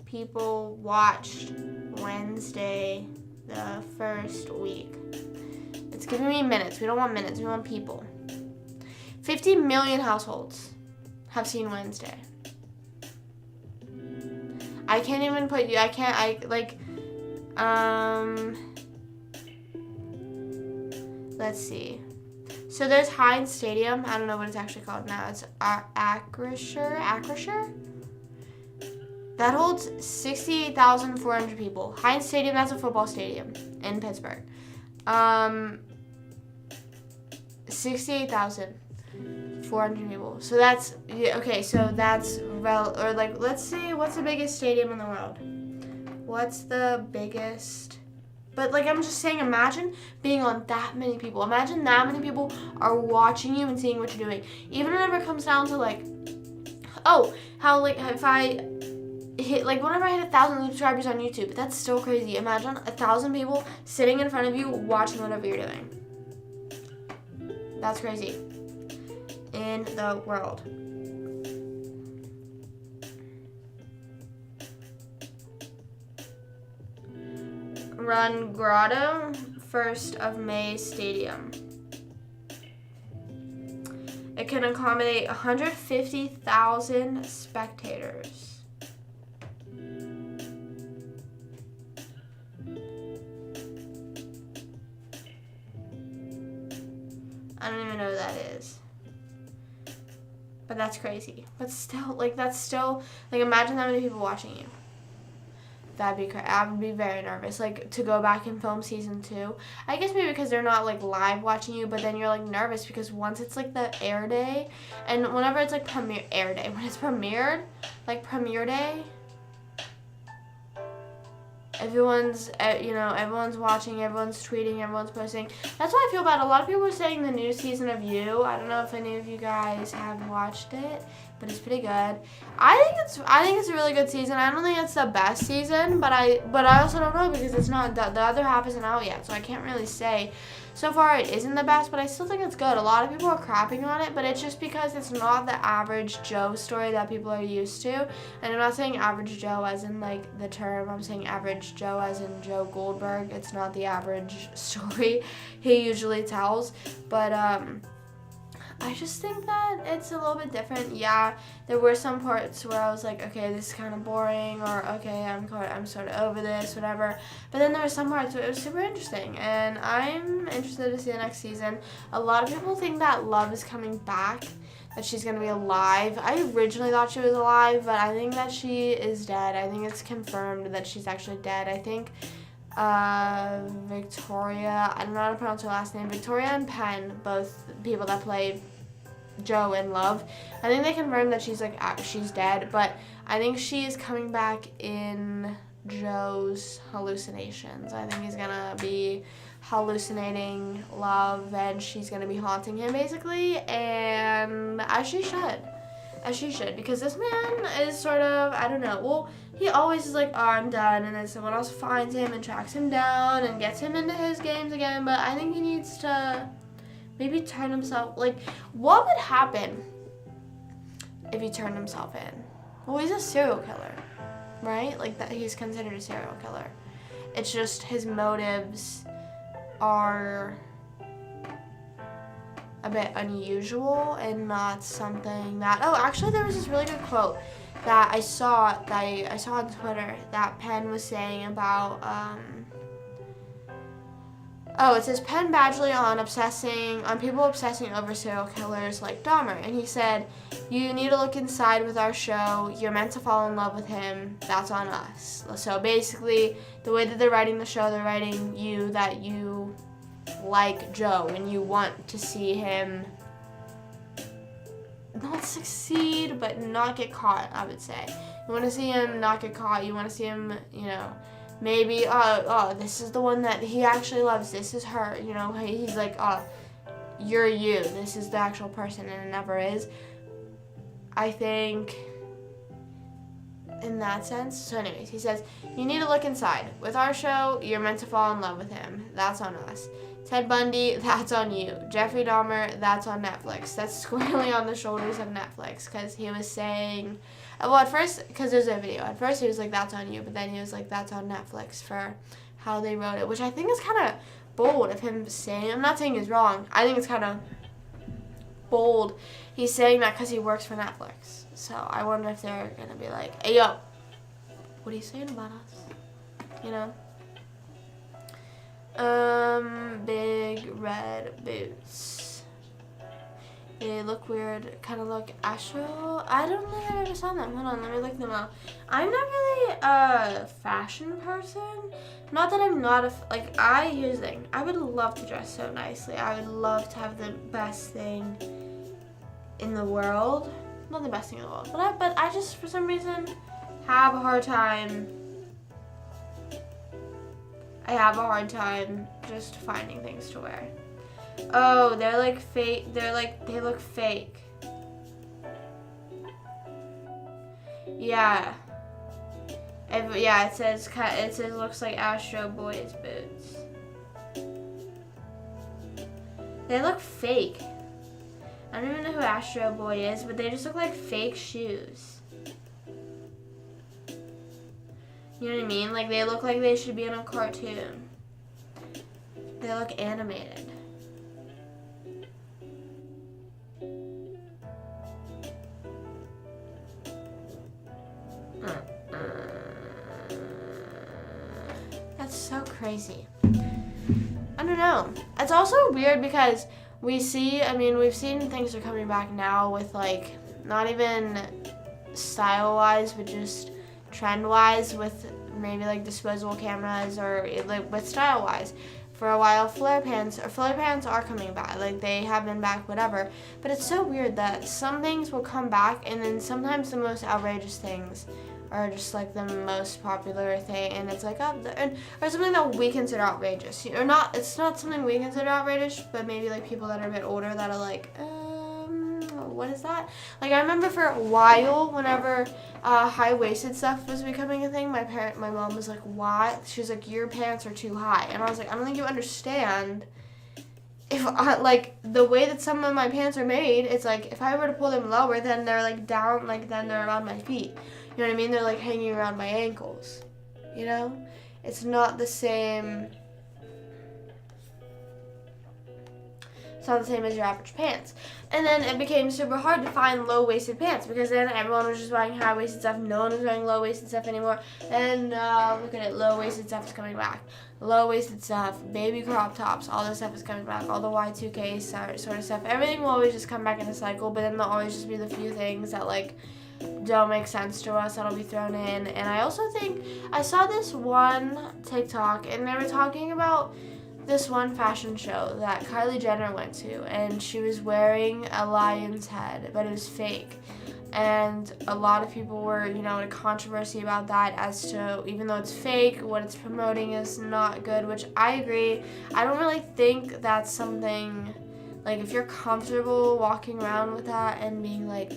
people watched Wednesday the first week? It's giving me minutes. We don't want minutes. We want people. 50 million households have seen Wednesday. I can't even put you, let's see. So there's Heinz Stadium. I don't know what it's actually called now. It's Acrisure? That holds 68,400 people. Heinz Stadium, that's a football stadium in Pittsburgh. 68,400 people. So that's, okay, so that's, or like, let's see, what's the biggest stadium in the world? What's the biggest But like, I'm just saying, imagine being on that many people. Imagine that many people are watching you and seeing what you're doing. Even whenever it comes down to like, oh, how like if I hit like whenever I hit 1,000 subscribers on YouTube, that's still crazy. Imagine 1,000 people sitting in front of you watching whatever you're doing. That's crazy. In the world. Run Grotto, 1st of May Stadium. It can accommodate 150,000 spectators. I don't even know who that is. But that's crazy. But still, like, imagine how many people watching you. That'd be crazy. I would be very nervous, like, to go back and film season 2. I guess maybe because they're not, like, live watching you, but then you're, like, nervous because once it's, like, the air day, and whenever it's, like, when it's premiered, like, premiere day, everyone's watching, everyone's tweeting, everyone's posting. That's why I feel bad. A lot of people are saying the new season of You. I don't know if any of you guys have watched it, but it's pretty good. I think it's a really good season. I don't think it's the best season, but I also don't know because it's not the other half isn't out yet, so I can't really say. So far, it isn't the best, but I still think it's good. A lot of people are crapping on it, but it's just because it's not the average Joe story that people are used to. And I'm not saying average Joe as in, like, the term. I'm saying average Joe as in Joe Goldberg. It's not the average story he usually tells. But, I just think that it's a little bit different. Yeah, there were some parts where I was like, okay, this is kind of boring, or okay, I'm sort of over this, whatever. But then there were some parts where it was super interesting, and I'm interested to see the next season. A lot of people think that Love is coming back, that she's going to be alive. I originally thought she was alive, but I think that she is dead. I think it's confirmed that she's actually dead. I think Victoria, I don't know how to pronounce her last name, Victoria and Penn, both people that play Joe in Love, I think they confirmed that she's dead, but I think she is coming back in Joe's hallucinations. I think he's gonna be hallucinating Love, and she's gonna be haunting him basically, and as she should, because this man is sort of, I don't know, well, he always is like, oh, I'm done, and then someone else finds him and tracks him down and gets him into his games again, but I think he needs to maybe turn himself, like, what would happen if he turned himself in? Well, he's a serial killer, right? Like, that he's considered a serial killer. It's just his motives are a bit unusual and not something that, oh, actually there was this really good quote that I saw on Twitter that Penn was saying about, it says Penn Badgley on people obsessing over serial killers like Dahmer, and he said, you need to look inside with our show, you're meant to fall in love with him, that's on us. So basically, the way that they're writing the show, they're writing you that you like Joe and you want to see him not succeed, but not get caught, I would say. You want to see him not get caught, you want to see him, maybe, this is the one that he actually loves, this is her, he's like, you're you, this is the actual person, and it never is. I think, in that sense, so anyways, he says, you need to look inside. With our show, you're meant to fall in love with him. That's on us. Ted Bundy, that's on you. Jeffrey Dahmer, that's on Netflix. That's squarely on the shoulders of Netflix, because he was saying, well, at first, because there's a video, at first he was like, that's on you, but then he was like, that's on Netflix for how they wrote it, which I think is kind of bold of him saying. I'm not saying he's wrong. I think it's kind of bold. He's saying that because he works for Netflix. So I wonder if they're going to be like, hey, yo, what are you saying about us? Big red boots. They look weird, kind of look astro. I don't think I've ever seen them. Hold on, let me look them up. I'm not really a fashion person. Not that I'm not here's the thing. I would love to dress so nicely. I would love to have the best thing in the world. Not the best thing in the world, but I just, for some reason, have a hard time. I have a hard time just finding things to wear. Oh, they're like fake. They're like, they look fake. Yeah. Yeah, it says looks like Astro Boy's boots. They look fake. I don't even know who Astro Boy is, but they just look like fake shoes. You know what I mean? Like, they look like they should be in a cartoon. They look animated. That's so crazy. I don't know. It's also weird because we've seen things are coming back now with, like, not even style-wise, but just trend-wise with maybe, like, disposable cameras or, like, with style-wise. For a while, flare pants are coming back. Like, they have been back, whatever. But it's so weird that some things will come back, and then sometimes the most outrageous things are just like the most popular thing, and it's like or something that we consider outrageous. Or not, it's not something we consider outrageous, but maybe like people that are a bit older that are like, what is that? Like, I remember for a while, whenever high-waisted stuff was becoming a thing, my mom was like, "What?" She was like, "Your pants are too high," and I was like, "I don't think you understand. If like the way that some of my pants are made, it's like if I were to pull them lower, then they're like down, like then they're around my feet. You know what I mean? They're like hanging around my ankles. You know? It's not the same. It's not the same as your average pants. And then it became super hard to find low-waisted pants because then everyone was just wearing high-waisted stuff. No one was wearing low-waisted stuff anymore. And look at it, low-waisted stuff is coming back. Low-waisted stuff, baby crop tops, all this stuff is coming back. All the Y2K sort of stuff. Everything will always just come back in a cycle, but then there'll always just be the few things that, like, don't make sense to us that'll be thrown in. And I also think I saw this one TikTok, and they were talking about this one fashion show that Kylie Jenner went to, and she was wearing a lion's head, but it was fake. And a lot of people were, in a controversy about that as to, even though it's fake, what it's promoting is not good, which I agree. I don't really think that's something, like, if you're comfortable walking around with that and being like,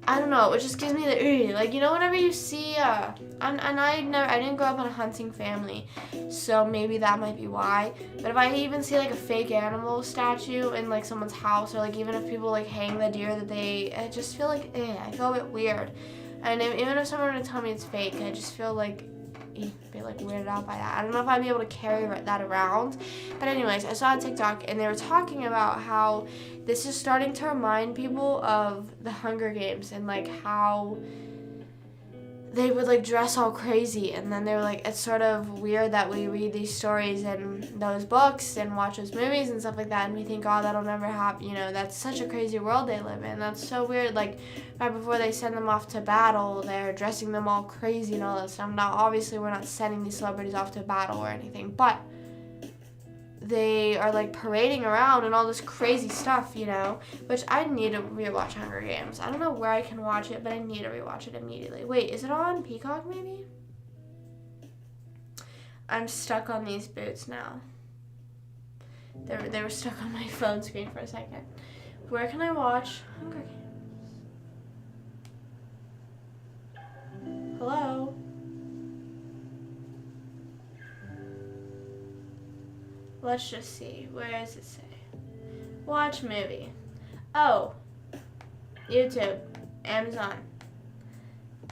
I don't know, it just gives me the, like, whenever you see, and I didn't grow up in a hunting family, so maybe that might be why, but if I even see, like, a fake animal statue in, like, someone's house, or, like, even if people, like, hang the deer that I just feel like, I feel a bit weird, and even if someone were to tell me it's fake, I just feel like, be like weirded out by that. I don't know if I'd be able to carry that around. But anyways, I saw a TikTok and they were talking about how this is starting to remind people of the Hunger Games and like how they would like dress all crazy, and then they were like, it's sort of weird that we read these stories and those books and watch those movies and stuff like that, and we think, oh, that'll never happen. That's such a crazy world they live in. That's so weird. Like, right before they send them off to battle, they're dressing them all crazy and all that stuff. Now, obviously, we're not sending these celebrities off to battle or anything, but they are like parading around and all this crazy stuff, which I need to rewatch Hunger Games. I don't know where I can watch it, but I need to rewatch it immediately. Wait, is it on Peacock maybe? I'm stuck on these boots now. They were stuck on my phone screen for a second. Where can I watch Hunger Games? Hello? Let's just see. Where does it say? Watch movie. Oh. YouTube. Amazon.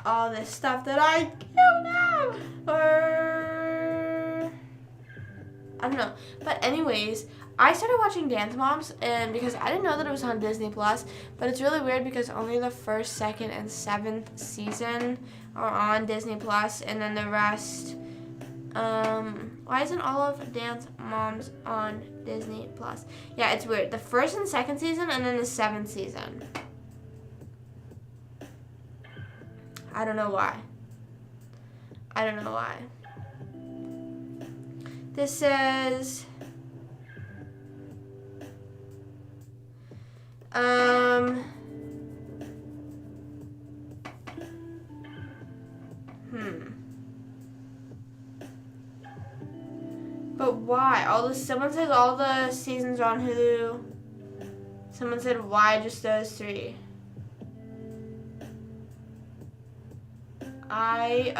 All this stuff that I don't have. Or I don't know. But anyways, I started watching Dance Moms, and because I didn't know that it was on Disney Plus, but it's really weird because only the first, second, and 7th season are on Disney Plus, and then the rest. Why isn't all of Dance Moms on Disney Plus? Yeah, it's weird. The 1st and 2nd season, and then the 7th season. I don't know why. This says, But why? Someone says all the seasons are on Hulu. Someone said why just those 3? I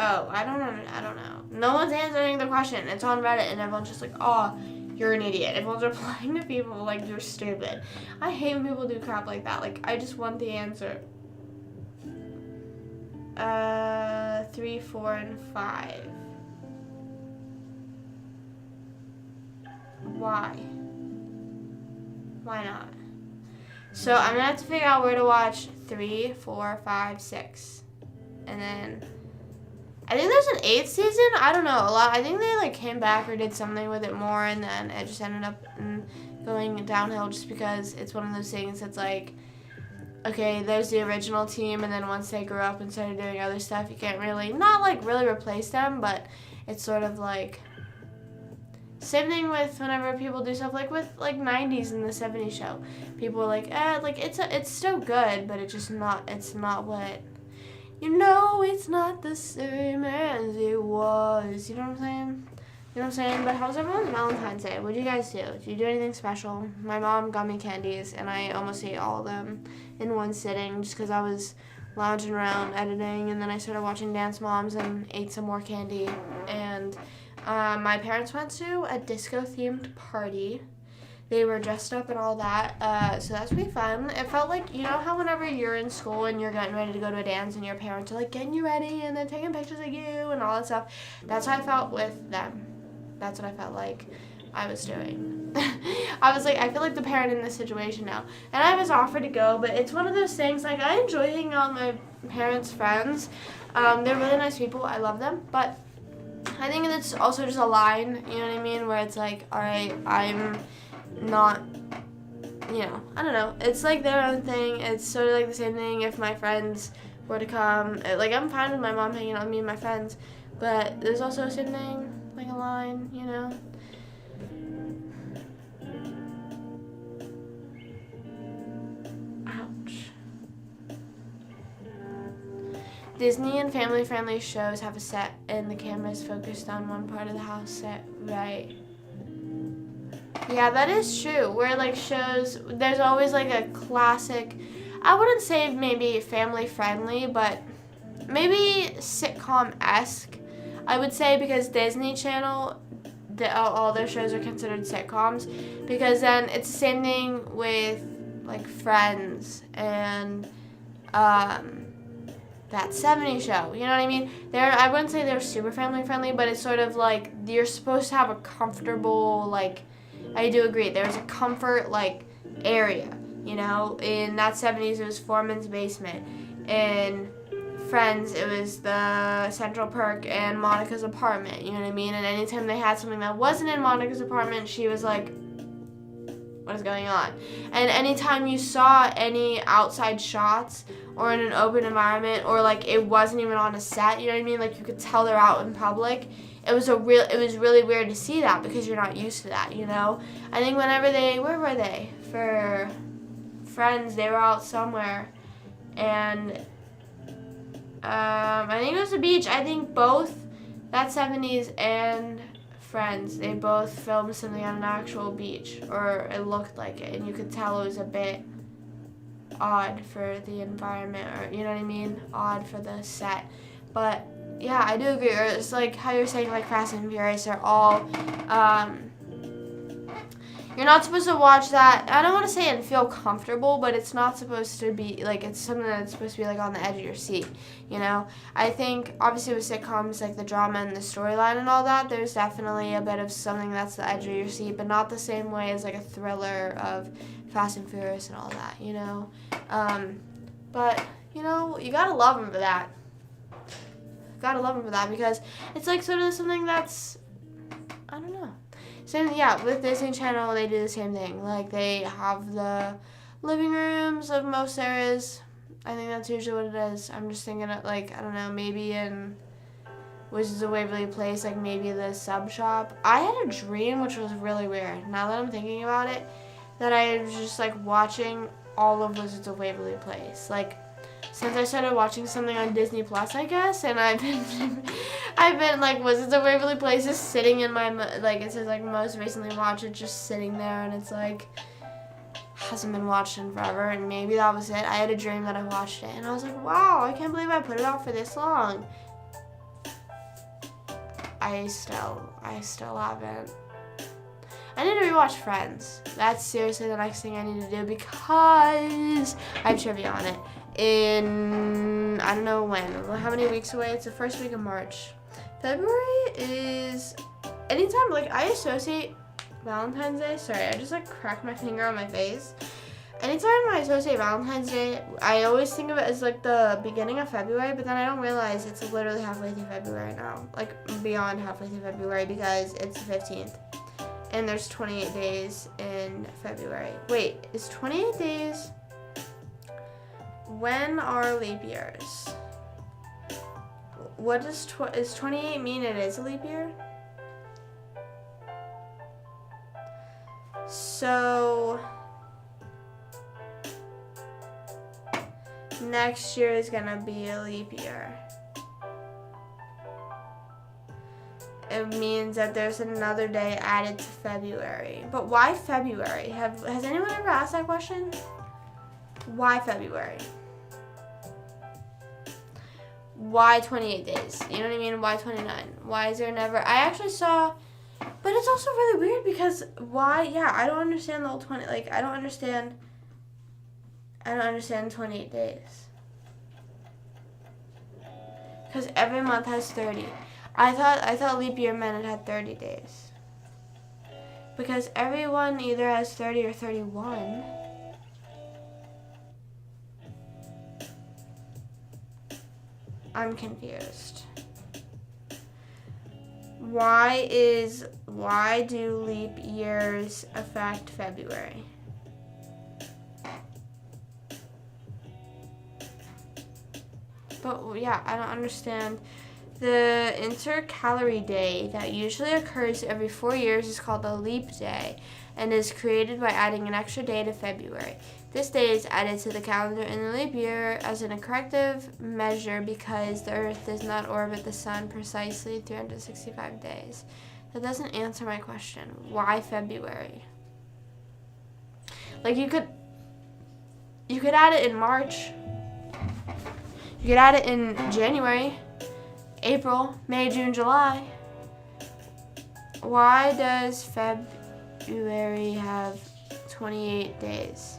don't know. No one's answering the question. It's on Reddit and everyone's just like, oh, you're an idiot. Everyone's replying to people like you're stupid. I hate when people do crap like that. Like, I just want the answer. 3, 4, and 5. Why? Why not? So I'm gonna have to figure out where to watch 3, 4, 5, 6. And then I think there's an 8th season. I don't know. I think they like came back or did something with it more, and then it just ended up going downhill just because it's one of those things that's like, okay, there's the original team, and then once they grew up and started doing other stuff, you can't really, not like really replace them, but it's sort of like, same thing with whenever people do stuff like with like 90s and the 70s show. People are like, like it's still good, but it's not what, it's not the same as it was. You know what I'm saying? You know what I'm saying? But how's everyone's Valentine's Day? What do you guys do? Do you do anything special? My mom got me candies, and I almost ate all of them in one sitting just because I was lounging around editing, and then I started watching Dance Moms and ate some more candy. And my parents went to a disco-themed party. They were dressed up and all that, so that's pretty fun. It felt like, you know how whenever you're in school and you're getting ready to go to a dance and your parents are like getting you ready and they're taking pictures of you and all that stuff? That's how I felt with them. That's what I felt like I was doing. I was like, I feel like the parent in this situation now. And I was offered to go, but it's one of those things, like, I enjoy hanging out with my parents' friends. They're really nice people. I love them. But I think it's also just a line, you know what I mean, where it's like, all right, I'm not, I don't know. It's like their own thing. It's sort of like the same thing if my friends were to come. Like, I'm fine with my mom hanging out with me and my friends, but there's also the same thing, like a line, Ouch. Disney and family-friendly shows have a set and the camera's focused on one part of the house set, right? Yeah, that is true. Where like shows, there's always like a classic, I wouldn't say maybe family-friendly, but maybe sitcom-esque, I would say, because Disney Channel, all their shows are considered sitcoms, because then it's the same thing with like Friends and that 70s show, you know what I mean? I wouldn't say they're super family-friendly, but it's sort of like you're supposed to have a comfortable, like, I do agree, there's a comfort, like, area, in that 70s it was Foreman's basement. In Friends, it was the Central Perk and Monica's apartment, you know what I mean? And anytime they had something that wasn't in Monica's apartment, she was like, what is going on? And anytime you saw any outside shots or in an open environment, or like it wasn't even on a set, you know what I mean? Like you could tell they're out in public. It was really weird to see that because you're not used to that, I think whenever where were they? For Friends, they were out somewhere, and I think it was the beach. I think both that 70s and Friends, they both filmed something on an actual beach, or it looked like it, and you could tell it was a bit odd for the environment, or you know what I mean, odd for the set. But yeah, I do agree. Or it's like how you're saying, like Fast and Furious are all, you're not supposed to watch that, I don't want to say and feel comfortable, but it's not supposed to be, like, it's something that's supposed to be, like, on the edge of your seat, I think, obviously, with sitcoms, like, the drama and the storyline and all that, there's definitely a bit of something that's the edge of your seat, but not the same way as, like, a thriller of Fast and Furious and all that, but, you gotta love them for that. Gotta love them for that, because it's, like, sort of something that's, I don't know. Same, yeah, with Disney Channel, they do the same thing. Like, they have the living rooms of most areas. I think that's usually what it is. I'm just thinking of, like, I don't know, maybe in Wizards of Waverly Place, like, maybe the sub shop. I had a dream, which was really weird, now that I'm thinking about it, that I was just, like, watching all of Wizards of Waverly Place. Like, since I started watching something on Disney Plus, I guess, and I've been like Wizards of Waverly Place just sitting in my like it says like most recently watched, it's just sitting there, and it's like hasn't been watched in forever, and maybe that was it. I had a dream that I watched it, and I was like, wow, I can't believe I put it off for this long. I still haven't. I need to rewatch Friends. That's seriously the next thing I need to do because I have trivia on it in, I don't know when, how many weeks away. It's the first week of March. February is anytime, like I associate Valentine's Day. Sorry, I just like cracked my finger on my face. Anytime I associate Valentine's Day, I always think of it as like the beginning of February, but then I don't realize it's literally halfway through February now. Like beyond halfway through February because it's the 15th. And there's 28 days in February. Wait, is 28 days? When are leap years? What does is 28 mean it is a leap year? So next year is gonna be a leap year. It means that there's another day added to February. But why February? Has anyone ever asked that question? Why February? Why 28 days? You know what I mean? Why 29? Why is there never... I actually saw... But it's also really weird because why... Yeah, I don't understand the whole 20... Like, I don't understand 28 days. Because every month has 30. I thought leap year meant it had 30 days. Because everyone either has 30 or 31. I'm confused. Why do leap years affect February? But yeah, I don't understand. The intercalary day that usually occurs every 4 years is called a leap day and is created by adding an extra day to February. This day is added to the calendar in the leap year as an corrective measure because the Earth does not orbit the Sun precisely 365 days. That doesn't answer my question. Why February? Like you could add it in March. You could add it in January. April, May, June, July. Why does February have 28 days?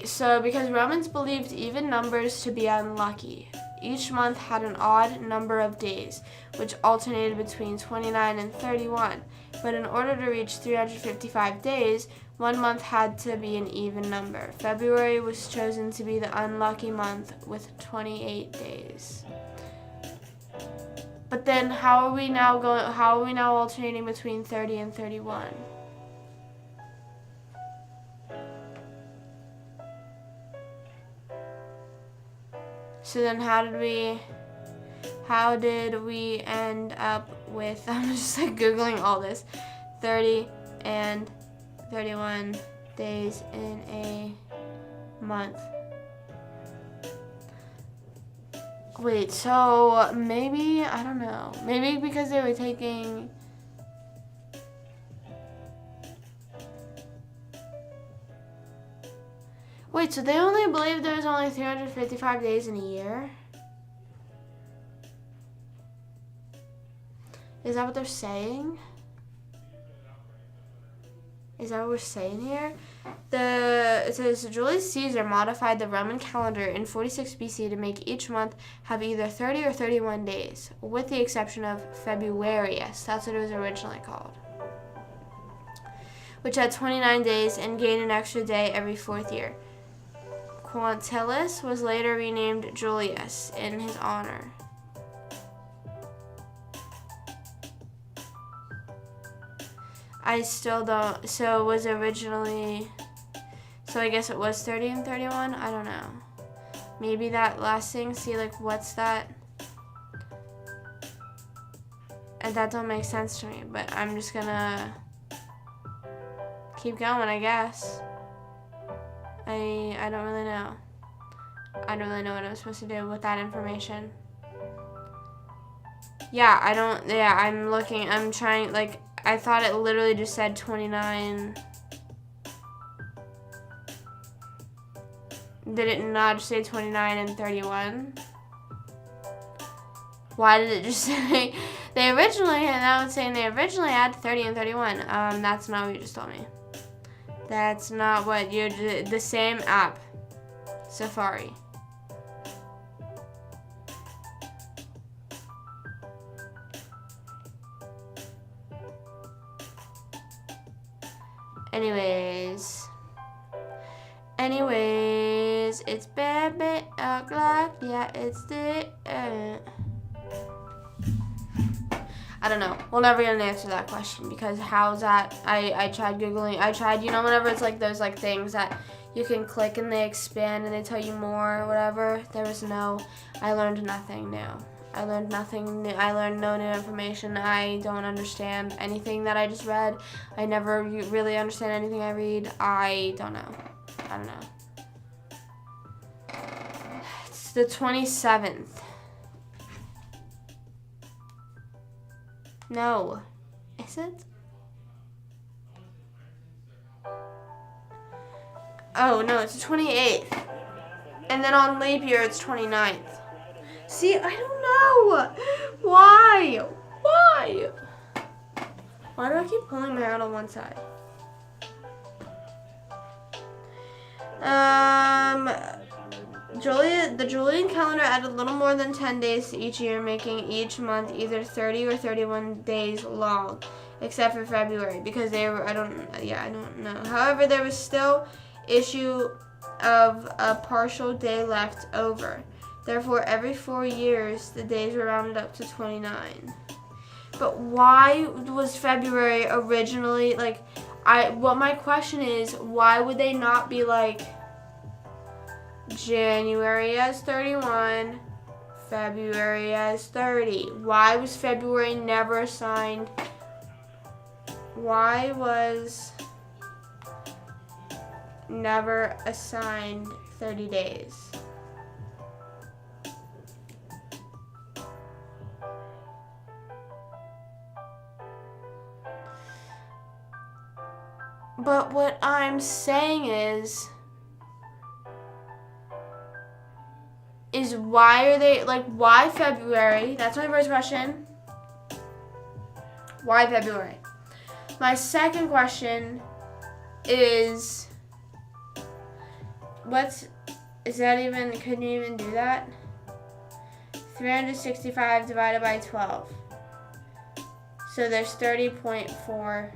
So because Romans believed even numbers to be unlucky. Each month had an odd number of days, which alternated between 29 and 31. But in order to reach 355 days, 1 month had to be an even number. February was chosen to be the unlucky month with 28 days. But then how are we now alternating between 30 and 31? So then how did we end up with, I'm just like Googling all this, 30 and 31 days in a month. Wait, so maybe, I don't know, maybe because they were taking, wait, so they only believed there was only 355 days in a year? Is that what they're saying? Is that what we're saying here? It says Julius Caesar modified the Roman calendar in 46 BC to make each month have either 30 or 31 days, with the exception of Februarius. That's what it was originally called, which had 29 days and gained an extra day every 4th year. Quintilis was later renamed Julius in his honor. I still don't, so it was originally, so I guess it was 30 and 31, I don't know. Maybe that last thing, see like what's that? And that don't make sense to me, but I'm just gonna keep going, I guess. I don't really know. I don't really know what I'm supposed to do with that information. Yeah, I'm looking, I'm trying, like, I thought it literally just said 29. Did it not just say 29 and 31? Why did it just say, they originally had 30 and 31. That's not what you just told me. That's not what you did, the same app, Safari. Anyways, it's baby o'clock. Yeah, it's the. I don't know. We'll never get an answer to that question because how's that? I tried Googling. I tried, whenever it's like those like things that you can click and they expand and they tell you more or whatever. I learned nothing new. I learned nothing new. I learned no new information. I don't understand anything that I just read. I never really understand anything I read. I don't know. It's the 27th. No. Is it? Oh, no, it's the 28th. And then on leap year, it's 29th. See, I don't know. Why? Why do I keep pulling my hair out on one side? The Julian calendar added a little more than 10 days to each year, making each month either 30 or 31 days long, except for February, because I don't know. However, there was still issue of a partial day left over. Therefore, every 4 years, the days were rounded up to 29. But why was February originally, what my question is, why would they not be like, January as 31, February as 30? Why was February never assigned? Why was never assigned 30 days? But what I'm saying is why are they, why February? That's my first question. Why February? My second question is, couldn't you even do that? 365 divided by 12. So there's 30.4.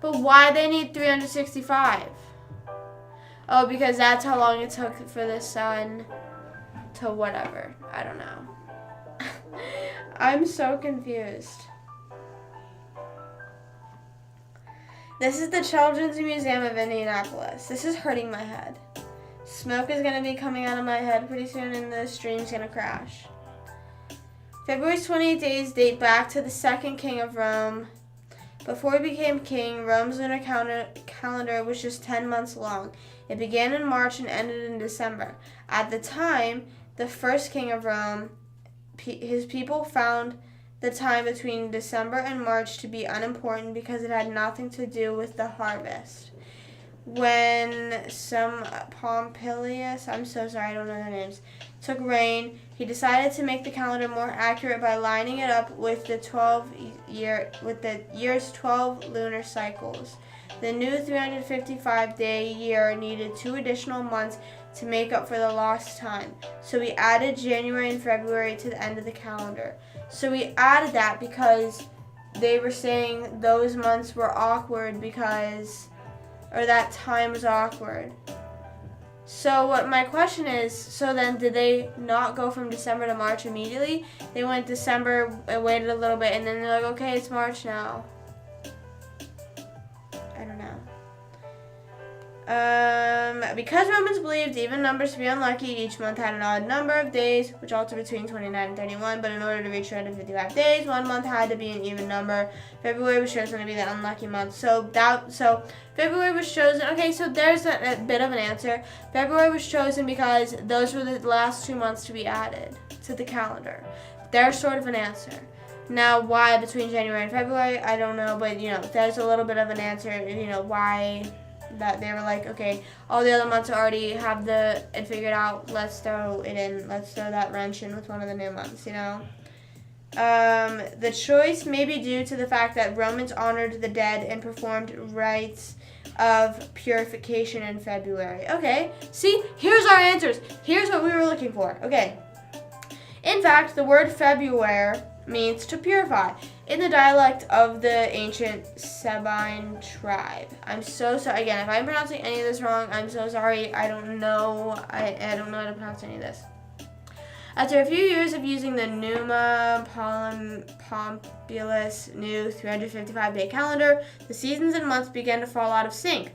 But why they need 365? Oh, because that's how long it took for the sun to whatever. I don't know. I'm so confused. This is the Children's Museum of Indianapolis. This is hurting my head. Smoke is going to be coming out of my head pretty soon and the stream's going to crash. February's 28 days date back to the second king of Rome. Before he became king, Rome's lunar calendar was just 10 months long. It began in March and ended in December. At the time, the first king of Rome, his people found the time between December and March to be unimportant because it had nothing to do with the harvest. When some Pompilius, I'm so sorry, I don't know their names, took reign, he decided to make the calendar more accurate by lining it up with the year's 12 lunar cycles. The new 355-day year needed 2 additional months to make up for the lost time. So we added January and February to the end of the calendar. So we added that because they were saying those months were awkward or that time was awkward. So what my question is, so then did they not go from December to March immediately? They went December and waited a little bit and then they're like, okay, it's March now. I don't know. Because Romans believed even numbers to be unlucky, each month had an odd number of days, which altered between 29 and 31. But in order to reach 355 days, one month had to be an even number. February was chosen to be the unlucky month. So February was chosen. Okay, so there's a bit of an answer. February was chosen because those were the last 2 months to be added to the calendar. There's sort of an answer. Now, why between January and February, I don't know, but, there's a little bit of an answer, why that they were like, okay, all the other months already have it figured out, let's throw that wrench in with one of the new months, The choice may be due to the fact that Romans honored the dead and performed rites of purification in February. Okay, see, here's our answers. Here's what we were looking for. Okay. In fact, the word February means to purify in the dialect of the ancient Sabine tribe. I'm so sorry. Again, if I'm pronouncing any of this wrong, I'm so sorry. I don't know. I don't know how to pronounce any of this. After a few years of using the Numa Pompilius new 355-day calendar, the seasons and months began to fall out of sync.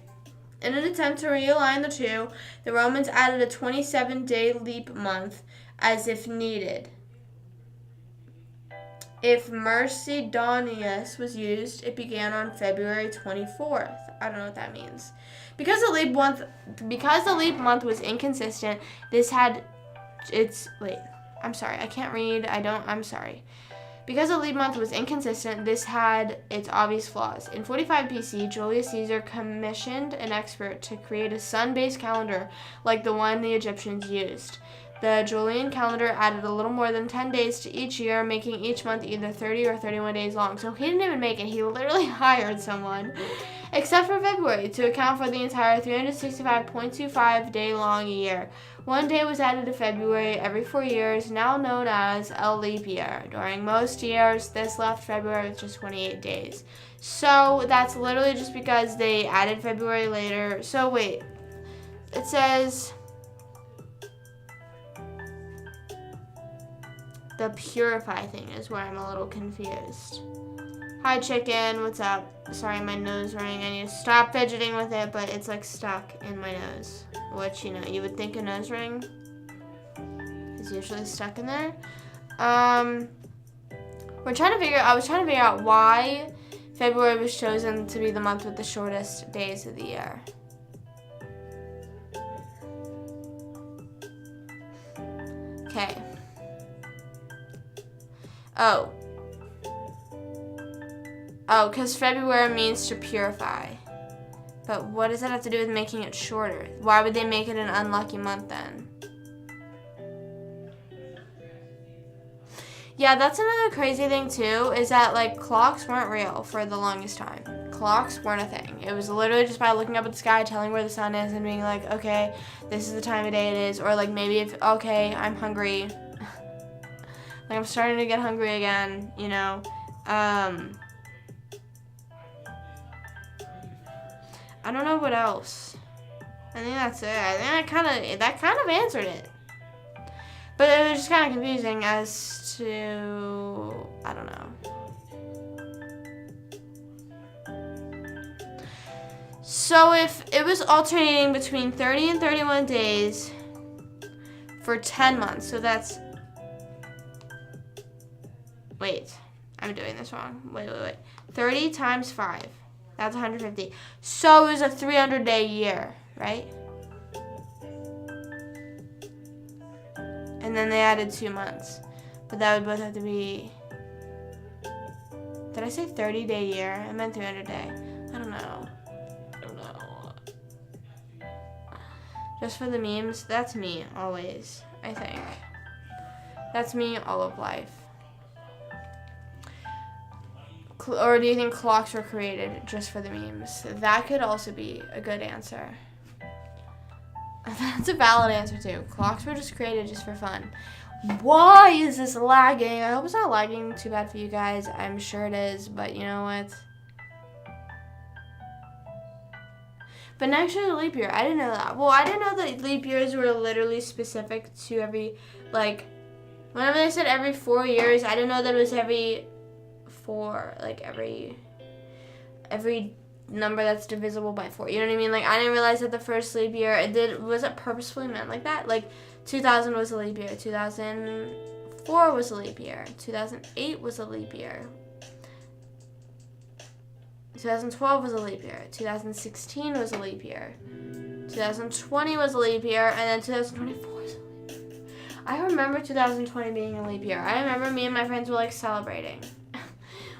In an attempt to realign the two, the Romans added a 27-day leap month as if needed. If Mercedonius was used, it began on February 24th. I don't know what that means. Because the leap month was inconsistent, Because the leap month was inconsistent, this had its obvious flaws. In 45 BC, Julius Caesar commissioned an expert to create a sun-based calendar like the one the Egyptians used. The Julian calendar added a little more than 10 days to each year, making each month either 30 or 31 days long. So he didn't even make it. He literally hired someone, except for February, to account for the entire 365.25 day long year. One day was added to February every 4 years, now known as a leap year. During most years, this left February with just 28 days. So that's literally just because they added February later. So wait, it says the purify thing is where I'm a little confused. Hi, chicken. What's up? Sorry, my nose ring. I need to stop fidgeting with it, but it's like stuck in my nose. Which, you would think a nose ring is usually stuck in there. I was trying to figure out why February was chosen to be the month with the shortest days of the year. Okay. Because February means to purify. But what does that have to do with making it shorter? Why would they make it an unlucky month then? Yeah, that's another crazy thing too, is that clocks weren't real for the longest time. Clocks weren't a thing. It was literally just by looking up at the sky, telling where the sun is, and being like, okay, this is the time of day it is. Or maybe okay, I'm hungry. I'm starting to get hungry again, I don't know what else. I think that's it. I think that kind of answered it. But it was just kind of confusing as to, I don't know. So if it was alternating between 30 and 31 days for 10 months, so that's, wait, I'm doing this wrong. Wait. 30 times 5. That's 150. So it was a 300-day year, right? And then they added 2 months. But that would both have to be... Did I say 30-day year? I meant 300-day. I don't know. Just for the memes? That's me, always, I think. That's me all of life. Or do you think clocks were created just for the memes? That could also be a good answer. That's a valid answer too. Clocks were just created just for fun. Why is this lagging? I hope it's not lagging too bad for you guys. I'm sure it is, but you know what? But next year is a leap year. I didn't know that. Well, I didn't know that leap years were literally specific to every, whenever they said every 4 years, I didn't know that it was every number that's divisible by 4. You know what I mean? Like, I didn't realize that the first leap year, was it purposefully meant like that? Like, 2000 was a leap year. 2004 was a leap year. 2008 was a leap year. 2012 was a leap year. 2016 was a leap year. 2020 was a leap year. And then 2024 was a leap year. I remember 2020 being a leap year. I remember me and my friends were, like, celebrating.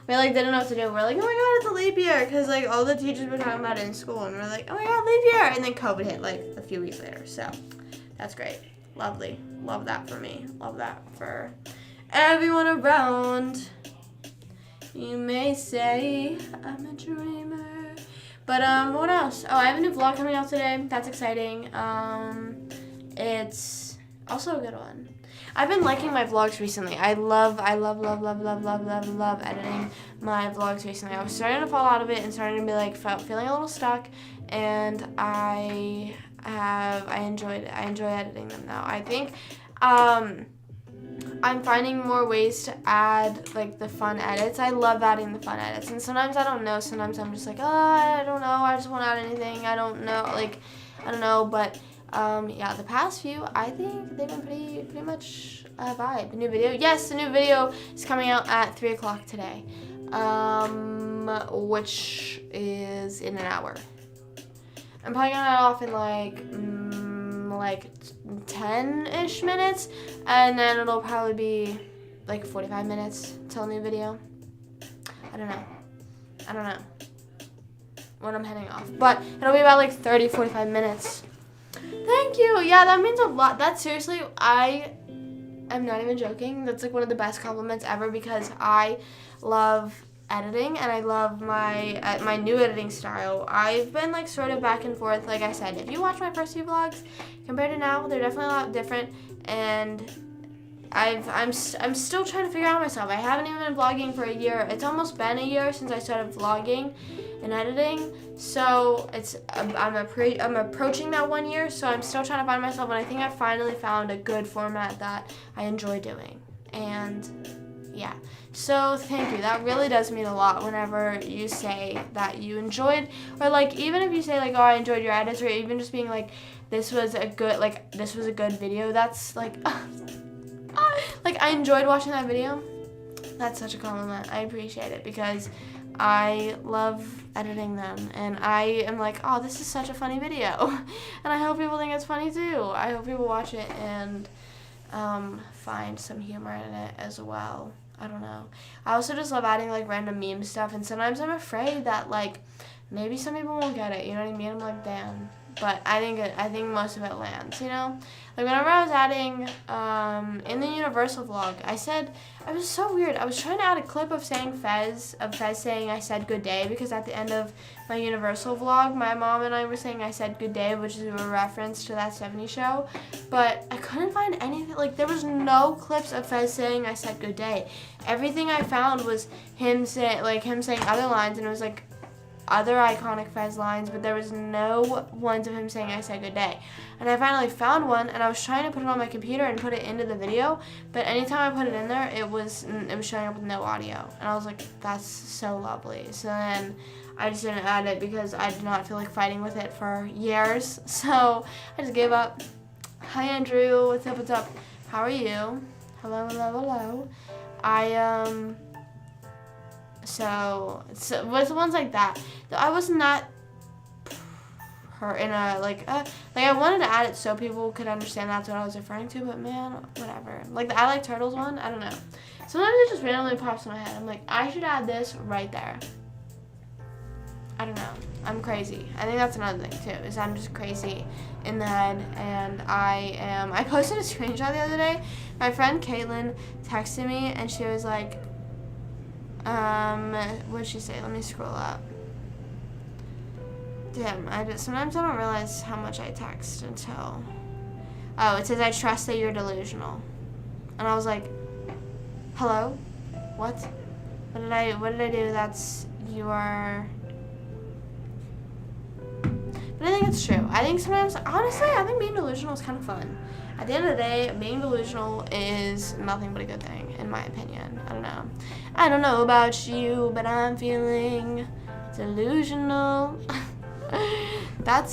We, like, didn't know what to do. We're like, oh, my God, it's a leap year. Because, like, all the teachers were talking about it in school. And we're like, oh, my God, leap year. And then COVID hit, like, a few weeks later. So, that's great. Lovely. Love that for me. Love that for everyone around. You may say I'm a dreamer. But, what else? Oh, I have a new vlog coming out today. That's exciting. It's also a good one. I've been liking my vlogs recently. I love editing my vlogs recently. I was starting to fall out of it and starting to be like feeling a little stuck, and I enjoy editing them now. I think I'm finding more ways to add like the fun edits. I love adding the fun edits, and sometimes I don't know. Sometimes I'm just like, oh, I don't know. I just won't add anything. I don't know, but. Yeah, the past few, I think they've been pretty much a vibe. A new video. Yes, the new video is coming out at 3 o'clock today, which is in an hour. I'm probably gonna get off in like 10-ish minutes, and then it'll probably be like 45 minutes till a new video. I don't know when I'm heading off, but it'll be about like 30-45 minutes. Thank you. Yeah, that means a lot. That's seriously, I am not even joking. That's like one of the best compliments ever, because I love editing and I love my new editing style. I've been like sort of back and forth. Like I said, if you watch my first few vlogs compared to now, they're definitely a lot different, and I'm still trying to figure out myself. I haven't even been vlogging for a year. It's almost been a year since I started vlogging and editing. So I'm approaching that 1 year. So I'm still trying to find myself, and I think I finally found a good format that I enjoy doing. And yeah, so thank you. That really does mean a lot whenever you say that you enjoyed, or like even if you say like, oh, I enjoyed your edits, or even just being like, this was a good video. That's like. Like, I enjoyed watching that video. That's such a compliment. I appreciate it, because I love editing them, and I am like, oh, this is such a funny video, and I hope people think it's funny too. I hope people watch it and find some humor in it as well. I don't know. I also just love adding like random meme stuff, and sometimes I'm afraid that like maybe some people won't get it. You know what I mean? I'm like, damn. But I think most of it lands, you know? Like, whenever I was adding, in the Universal vlog, I was so weird. I was trying to add a clip of Fez saying I said good day, because at the end of my Universal vlog, my mom and I were saying I said good day, which is a reference to that 70s show. But I couldn't find anything. Like, there was no clips of Fez saying I said good day. Everything I found was him saying other lines, and it was like, other iconic Fez lines, but there was no ones of him saying I said good day. And I finally found one, and I was trying to put it on my computer and put it into the video, but anytime I put it in there, it was showing up with no audio. And I was like, that's so lovely. So then I just didn't add it, because I did not feel like fighting with it for years. So I just gave up. Hi Andrew, what's up? How are you? Hello. So with the ones like that, I was not her in a like I wanted to add it so people could understand that's what I was referring to, but man, whatever. Like the I Like Turtles one, I don't know. Sometimes it just randomly pops in my head. I'm like, I should add this right there. I don't know. I'm crazy. I think that's another thing too, is I'm just crazy in the head, and I posted a screenshot the other day. My friend Caitlin texted me, and she was like, what'd she say? Let me scroll up. Damn, sometimes I don't realize how much I text until, oh, it says, I trust that you're delusional. And I was like, hello? What? What did I do? You are, but I think it's true. I think sometimes, honestly, I think being delusional is kind of fun. At the end of the day, being delusional is nothing but a good thing, in my opinion. I don't know about you, but I'm feeling Delusional. That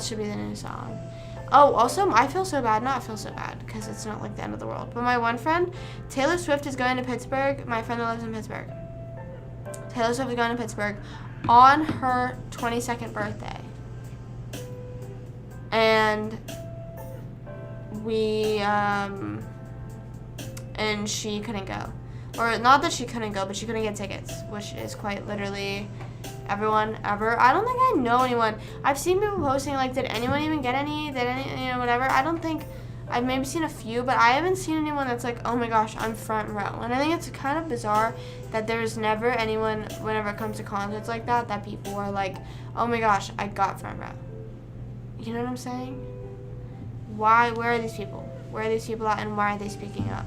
should be the new song. Oh, also, I feel so bad. Not feel so bad, because it's not like the end of the world. But my one friend, Taylor Swift, is going to Pittsburgh. My friend that lives in Pittsburgh. Taylor Swift is going to Pittsburgh on her 22nd birthday. And and she couldn't go. Or not that she couldn't go, but she couldn't get tickets, which is quite literally everyone ever. I don't think I know anyone. I've seen people posting, like, did anyone even get any? Did any, whatever. I don't think, I've maybe seen a few, but I haven't seen anyone that's like, oh my gosh, I'm front row. And I think it's kind of bizarre that there's never anyone, whenever it comes to concerts like that, that people are like, oh my gosh, I got front row. You know what I'm saying? Why? Where are these people? Where are these people at, and why are they speaking up?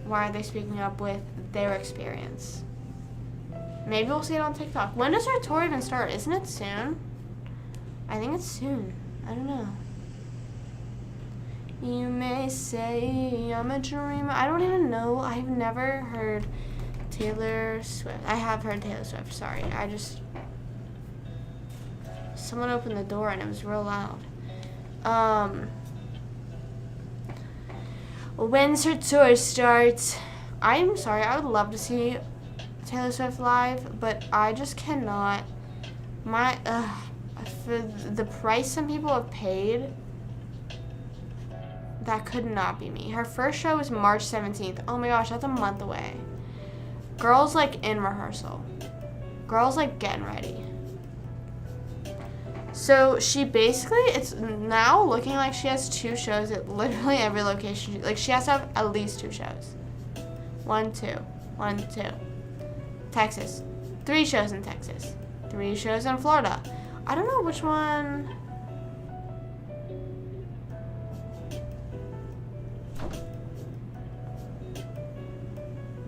Why are they speaking up with their experience? Maybe we'll see it on TikTok. When does our tour even start? Isn't it soon? I think it's soon. I don't know. You may say I'm a dreamer. I don't even know. I've never heard Taylor Swift. I have heard Taylor Swift. Sorry. Someone opened the door and it was real loud. When's her tour starts? I'm sorry. I would love to see Taylor Swift live, but I just cannot. For the price some people have paid, that could not be me. Her first show is March 17th. Oh my gosh, that's a month away. Girls, like, in rehearsal. Girls, like, getting ready. So she basically, it's now looking like she has 2 shows at literally every location. Like, she has to have at least 2 shows. 1, 2. 1, 2. Texas. 3 shows in Texas. 3 shows in Florida. I don't know which one.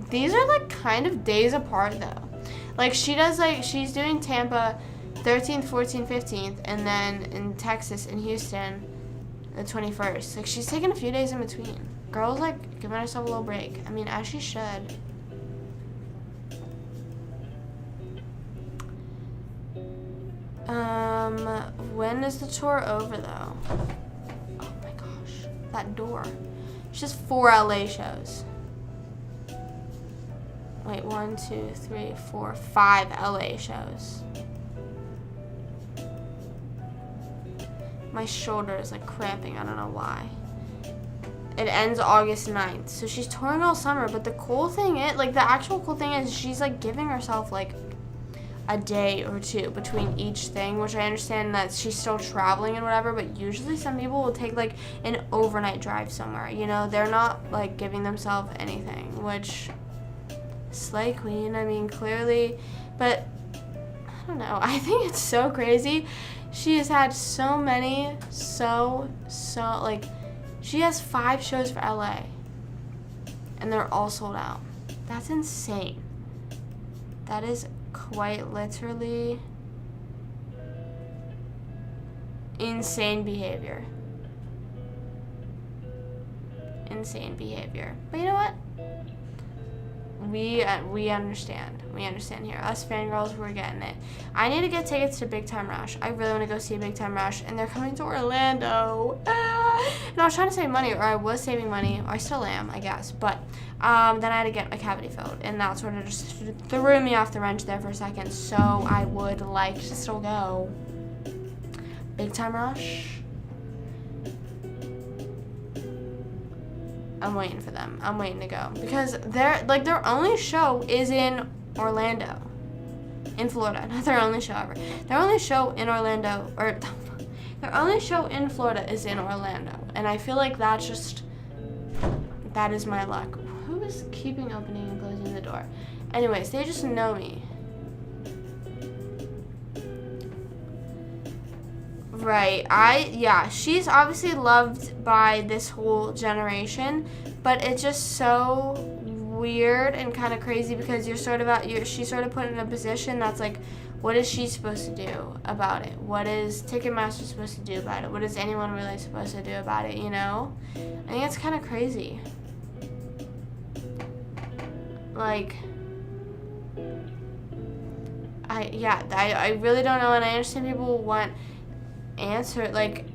These are, like, kind of days apart, though. Like, she does, like, she's doing Tampa 13th, 14th, 15th, and then in Texas, in Houston, the 21st. Like, she's taking a few days in between. Girl's, like, giving herself a little break. I mean, as she should. When is the tour over, though? Oh, my gosh. That door. She has 4 LA shows. Wait, 1, 2, 3, 4, 5 LA shows. My shoulder is, like, cramping. I don't know why. It ends August 9th. So she's touring all summer. But the cool thing is, like, the actual cool thing is she's, like, giving herself, like, a day or 2 between each thing, which I understand that she's still traveling and whatever, but usually some people will take, like, an overnight drive somewhere. You know, they're not, like, giving themselves anything, which, slay queen, I mean, clearly, but I don't know. I think it's so crazy. She has had so many, like, she has 5 shows for LA, and they're all sold out. That's insane. That is quite literally insane behavior. Insane behavior. But you know what? We understand. We understand here. Us fangirls, we're getting it. I need to get tickets to Big Time Rush. I really want to go see Big Time Rush, and they're coming to Orlando. And I was trying to save money, or I was saving money, or I still am, I guess. But then I had to get my cavity filled, and that sort of just threw me off the wrench there for a second. So I would like to still go. Big Time Rush. I'm waiting for them. I'm waiting to go. Because their only show is in Orlando. In Florida. Not their only show ever. Their only show in Orlando, or their only show in Florida is in Orlando. And I feel like that is my luck. Who is keeping opening and closing the door? Anyways, they just know me. Right, she's obviously loved by this whole generation, but it's just so weird and kind of crazy because she's sort of put in a position that's like, what is she supposed to do about it? What is Ticketmaster supposed to do about it? What is anyone really supposed to do about it, you know? I think it's kind of crazy. Like, I really don't know, and I understand people want answer. Like,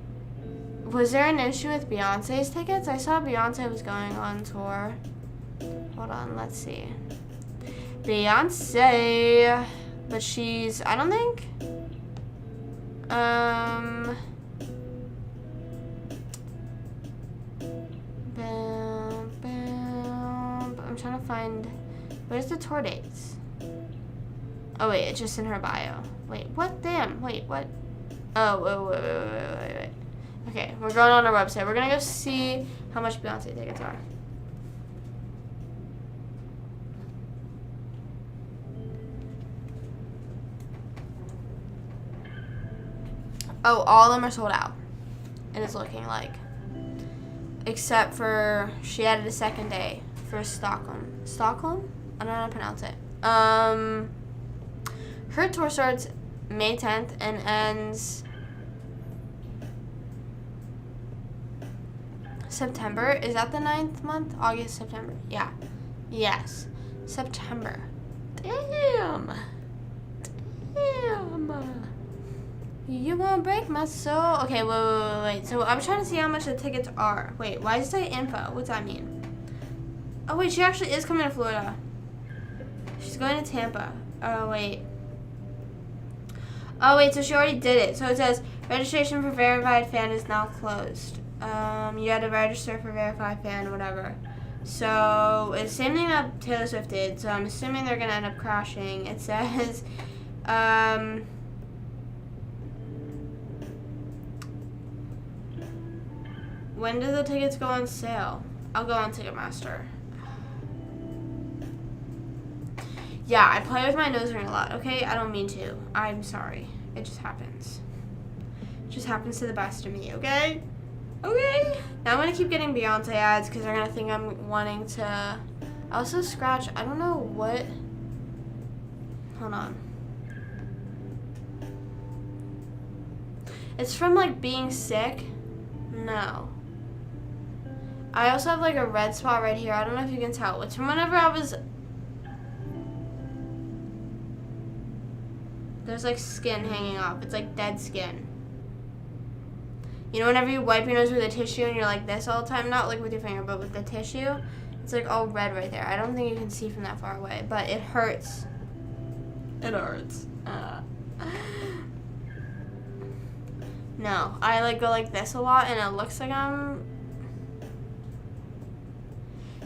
was there an issue with Beyonce's tickets? I saw Beyonce was going on tour. Hold on, let's see. Beyonce, but she's, I don't think, I'm trying to find, where's the tour dates? Oh wait, it's just in her bio. Wait, what? Damn, wait, what? Oh, wait. Okay, we're going on our website. We're gonna go see how much Beyonce tickets are. Oh, all of them are sold out. It is looking like. Except for, she added a second day for Stockholm. Stockholm? I don't know how to pronounce it. Her tour starts May 10th and ends September. Is that the 9th month? August, September. Yeah. Yes. September. Damn. You won't break my soul. Okay, wait. So I'm trying to see how much the tickets are. Wait, why does it say info? What's that mean? Oh, wait, she actually is coming to Florida. She's going to Tampa. Oh, wait, so she already did it. So it says, registration for verified fan is now closed. You had to register for verified fan, whatever. So it's the same thing that Taylor Swift did. So I'm assuming they're going to end up crashing. It says, when do the tickets go on sale? I'll go on Ticketmaster. Yeah, I play with my nose ring a lot, okay? I don't mean to. I'm sorry. It just happens. It just happens to the best of me, okay? Okay. Now I'm going to keep getting Beyonce ads because they're going to think I'm wanting to also scratch. I don't know what. Hold on. It's from, like, being sick. No. I also have, like, a red spot right here. I don't know if you can tell. It's from whenever I was... There's, like, skin hanging off. It's, like, dead skin. You know, whenever you wipe your nose with a tissue and you're like this all the time, not, like, with your finger, but with the tissue, it's, like, all red right there. I don't think you can see from that far away, but it hurts. It hurts. No, I, like, go like this a lot, and it looks like I'm...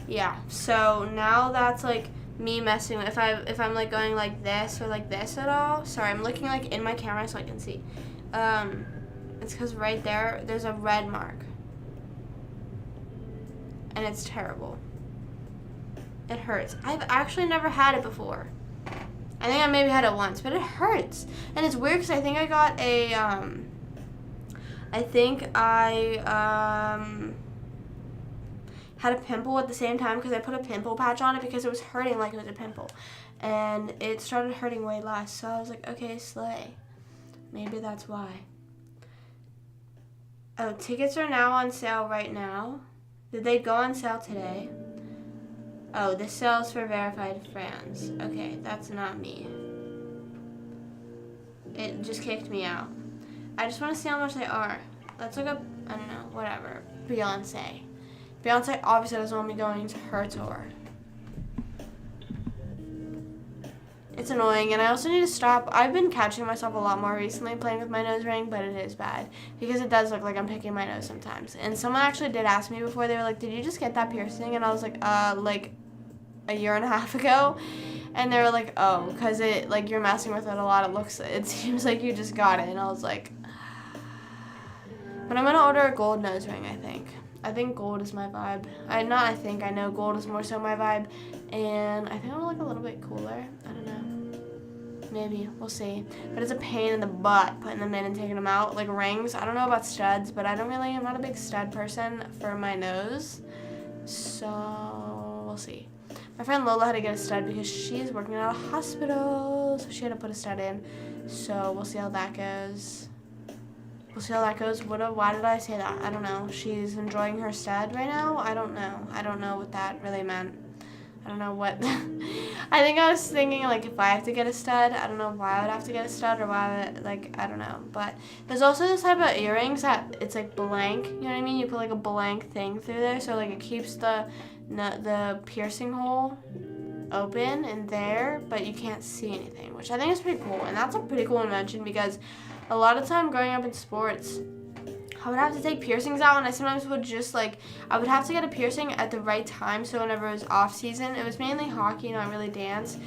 Yeah, so now that's, like, me messing with, if I'm like going like this or like this at all. Sorry, I'm looking like in my camera so I can see. It's because right there's a red mark. And it's terrible. It hurts. I've actually never had it before. I think I maybe had it once, but it hurts. And it's weird because I think I got a, had a pimple at the same time because I put a pimple patch on it because it was hurting like it was a pimple. And it started hurting way less. So I was like, okay, slay. Maybe that's why. Oh, tickets are now on sale right now. Did they go on sale today? Oh, this sells for verified fans. Okay, that's not me. It just kicked me out. I just want to see how much they are. Let's look up, I don't know, whatever. Beyonce. Beyonce obviously doesn't want me going to her tour. It's annoying, and I also need to stop. I've been catching myself a lot more recently playing with my nose ring, but it is bad because it does look like I'm picking my nose sometimes. And someone actually did ask me before. They were like, "Did you just get that piercing?" And I was like a year and a half ago. And they were like, "Oh, because it like you're messing with it a lot. It seems like you just got it." And I was like, but I'm gonna order a gold nose ring. I think gold is my vibe. I know gold is more so my vibe. And I think I'm like a little bit cooler. I don't know. Maybe. We'll see. But it's a pain in the butt putting them in and taking them out. Like rings. I don't know about studs, but I'm not a big stud person for my nose. So we'll see. My friend Lola had to get a stud because she's working at a hospital. So she had to put a stud in. So we'll see how that goes. Why did I say that? I don't know. She's enjoying her stud right now? I don't know what that really meant. I don't know what. I think I was thinking, like, if I have to get a stud, I don't know why I would have to get a stud or why I would, like, I don't know. But there's also this type of earrings that it's, like, blank. You know what I mean? You put, like, a blank thing through there. So, like, it keeps the piercing hole open in there, but you can't see anything, which I think is pretty cool. And that's a pretty cool invention because a lot of time growing up in sports, I would have to take piercings out, and I sometimes would just, like, I would have to get a piercing at the right time, so whenever it was off season, it was mainly hockey, not really dance,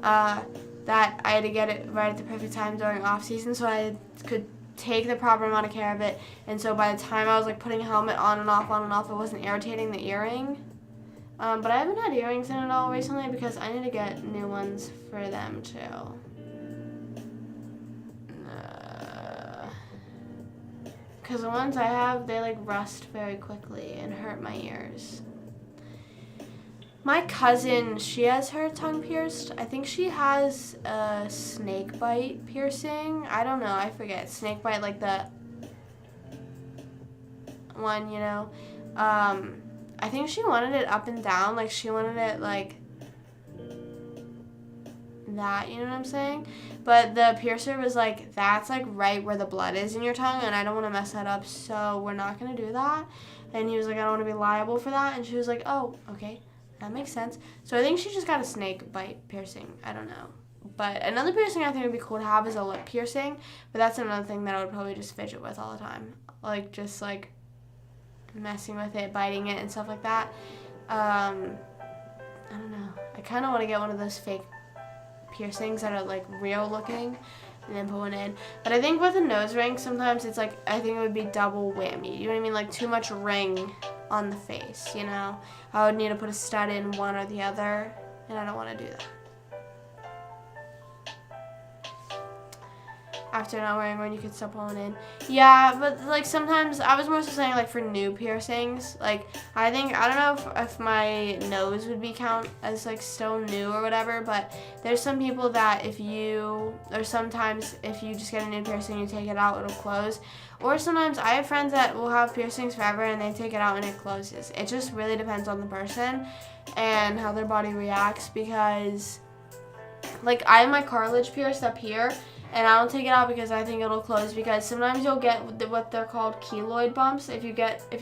that I had to get it right at the perfect time during off season, so I could take the proper amount of care of it, and so by the time I was, like, putting a helmet on and off, it wasn't irritating the earring. But I haven't had earrings in at all recently because I need to get new ones for them, too. Because the ones I have, they like rust very quickly and hurt my ears. My cousin, she has her tongue pierced. I think she has a snake bite piercing. I don't know, I forget. Snake bite, like the one, you know. I think she wanted it up and down. Like she wanted it like that, you know what I'm saying? But the piercer was like, that's like right where the blood is in your tongue, and I don't want to mess that up, so we're not going to do that. And he was like, I don't want to be liable for that. And she was like, oh, okay, that makes sense. So I think she just got a snake bite piercing. I don't know. But another piercing I think would be cool to have is a lip piercing, but that's another thing that I would probably just fidget with all the time. Like just like messing with it, biting it and stuff like that. I don't know. I kind of want to get one of those fake piercings that are like real looking and then put one in. But I think with a nose ring, sometimes it's like, I think it would be double whammy. You know what I mean? Like too much ring on the face, you know? I would need to put a stud in one or the other, and I don't want to do that. After not wearing one, you could still pull it in. Yeah, but like sometimes, I was more so saying like for new piercings. Like I think, I don't know if my nose would be count as like still new or whatever, but there's some people that sometimes if you just get a new piercing, you take it out, it'll close. Or sometimes I have friends that will have piercings forever and they take it out and it closes. It just really depends on the person and how their body reacts, because like I have my cartilage pierced up here, and I don't take it out because I think it'll close, because sometimes you'll get what they're called keloid bumps. If you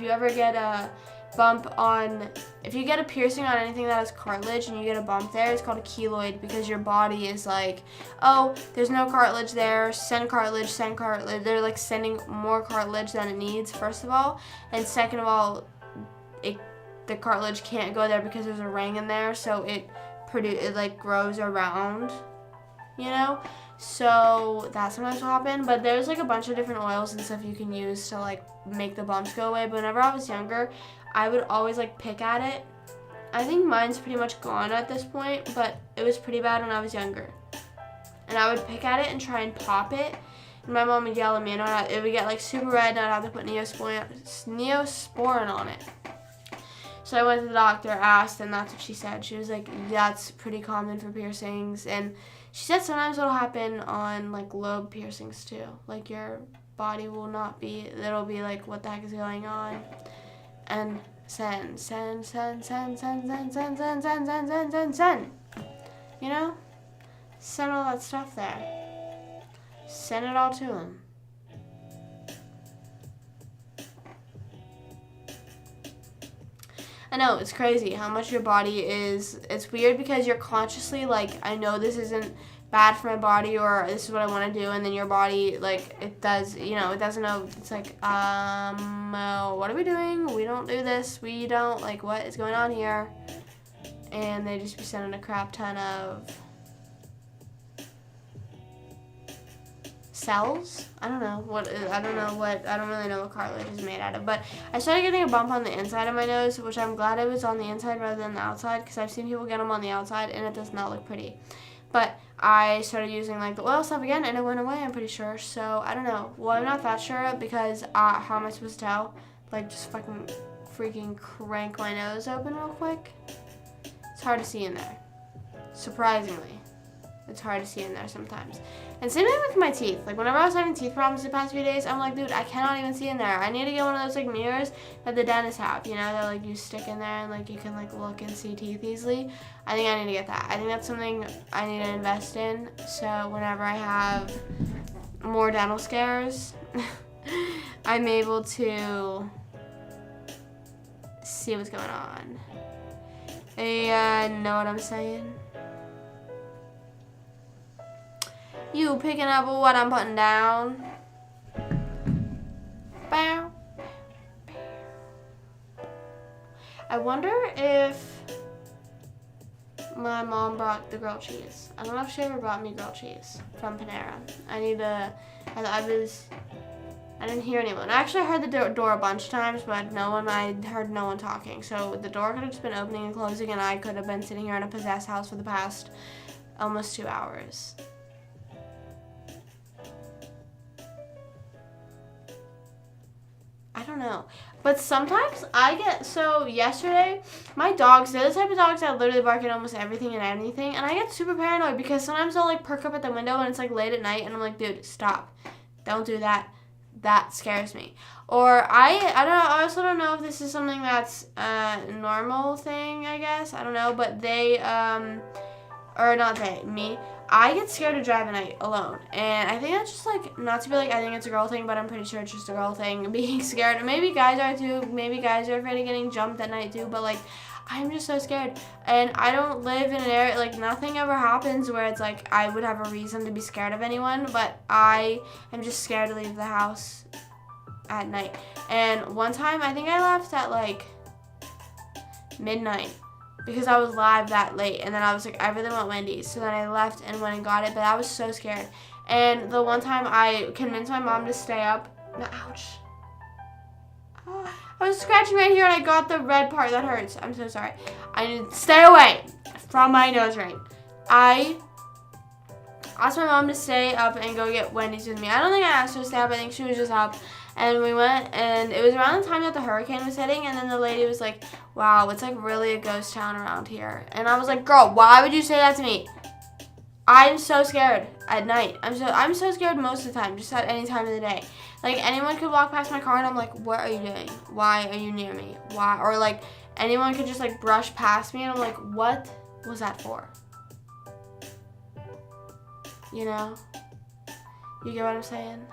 ever get a bump on, if you get a piercing on anything that has cartilage and you get a bump there, it's called a keloid, because your body is like, oh, there's no cartilage there, send cartilage, send cartilage. They're like sending more cartilage than it needs, first of all. And second of all, the cartilage can't go there because there's a ring in there, so it like grows around, you know? So that sometimes will happen, but there's like a bunch of different oils and stuff you can use to like make the bumps go away. But whenever I was younger, I would always like pick at it. I think mine's pretty much gone at this point, but it was pretty bad when I was younger. And I would pick at it and try and pop it, and my mom would yell at me, and it would get like super red, and I'd have to put Neosporin on it. So I went to the doctor, asked, and that's what she said. She was like, that's pretty common for piercings. And she said sometimes it'll happen on like lobe piercings too. Like your body will not be, it'll be like, what the heck is going on? And send. You know? Send all that stuff there. Send it all to him. I know, it's crazy how much your body is. It's weird because you're consciously like, I know this isn't bad for my body, or this is what I want to do, and then your body, like, it does, you know, it doesn't know. It's like, what are we doing? We don't do this. We don't, like, what is going on here? And they just be sending a crap ton of cells. I don't really know what cartilage is made out of, but I started getting a bump on the inside of my nose, which I'm glad it was on the inside rather than the outside, because I've seen people get them on the outside and it does not look pretty. But I started using like the oil stuff again and it went away, I'm pretty sure. So I don't know. Well, I'm not that sure because how am I supposed to tell? Like just freaking crank my nose open real quick. It's hard to see in there. Surprisingly. It's hard to see in there sometimes. And same thing with my teeth. Like, whenever I was having teeth problems the past few days, I'm like, dude, I cannot even see in there. I need to get one of those, like, mirrors that the dentists have, you know, that, like, you stick in there and, like, you can, like, look and see teeth easily. I think I need to get that. I think that's something I need to invest in. So whenever I have more dental scares, I'm able to see what's going on. And know what I'm saying? You picking up what I'm putting down? Bow. I wonder if my mom brought the grilled cheese. I don't know if she ever brought me grilled cheese from Panera. I didn't hear anyone. I actually heard the door a bunch of times, but I heard no one talking. So the door could have just been opening and closing, and I could have been sitting here in a possessed house for the past almost 2 hours. I don't know. But sometimes yesterday, my dogs, they're the type of dogs that literally bark at almost everything and anything, and I get super paranoid because sometimes they'll, like, perk up at the window and it's, like, late at night, and I'm like, dude, stop. Don't do that. That scares me. Or I don't know, I also don't know if this is something that's a normal thing, I guess. I don't know, but me. I get scared to drive at night alone. And I think that's just, like, not to be like, I think it's a girl thing, but I'm pretty sure it's just a girl thing, being scared. And maybe guys are too. Maybe guys are afraid of getting jumped at night too, but, like, I'm just so scared. And I don't live in an area, like, nothing ever happens where it's like I would have a reason to be scared of anyone, but I am just scared to leave the house at night. And one time, I think I left at, like, midnight because I was live that late, and then I was like, I really want Wendy's, so then I left and went and got it, but I was so scared. And the one time I convinced my mom to stay up, ouch. I was scratching right here and I got the red part that hurts. I'm so sorry. I need to stay away from my nose ring. I asked my mom to stay up and go get Wendy's with me. I don't think I asked her to stay up. I think she was just up. And we went, and it was around the time that the hurricane was hitting, and then the lady was like, wow, it's like really a ghost town around here. And I was like, girl, why would you say that to me? I'm so scared at night. I'm so scared most of the time, just at any time of the day. Like, anyone could walk past my car and I'm like, what are you doing? Why are you near me? Why? Or, like, anyone could just, like, brush past me and I'm like, what was that for? You know? You get what I'm saying?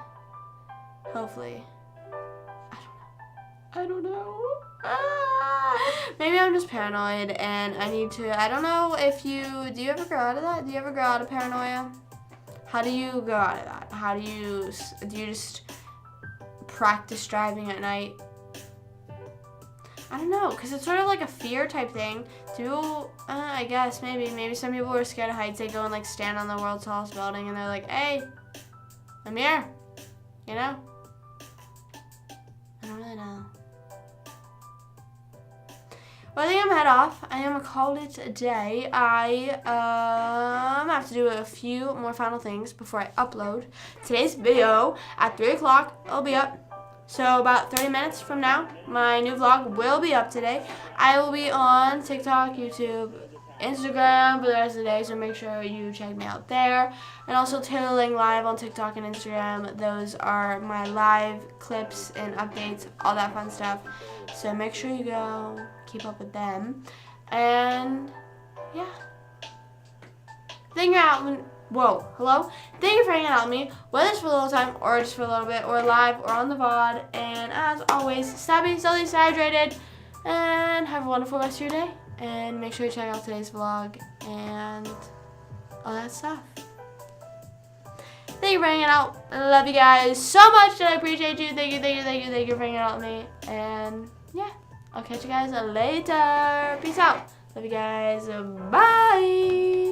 Hopefully. I don't know. Maybe I'm just paranoid and I need to, I don't know if do you ever grow out of that? Do you ever grow out of paranoia? How do you go out of that? Do you just practice driving at night? I don't know, because it's sort of like a fear type thing. I guess, maybe some people are scared of heights. They go and, like, stand on the world's tallest building and they're like, hey, I'm here, you know? I don't really know. Well, I think I'm head off. I am gonna call it a day. I have to do a few more final things before I upload today's video at 3 o'clock. It'll be up. So about 30 minutes from now, my new vlog will be up today. I will be on TikTok, YouTube, Instagram for the rest of the day, so make sure you check me out there. And also Tiddling Live on TikTok and Instagram. Those are my live clips and updates, all that fun stuff. So make sure you go keep up with them. And yeah. Thank you for hanging out with me, whether it's for a little time or just for a little bit, or live or on the VOD. And as always, stay hydrated and have a wonderful rest of your day. And make sure you check out today's vlog and all that stuff. Thank you for hanging out. I love you guys so much, and I appreciate you. Thank you for hanging out with me. And yeah, I'll catch you guys later. Peace out. Love you guys. Bye.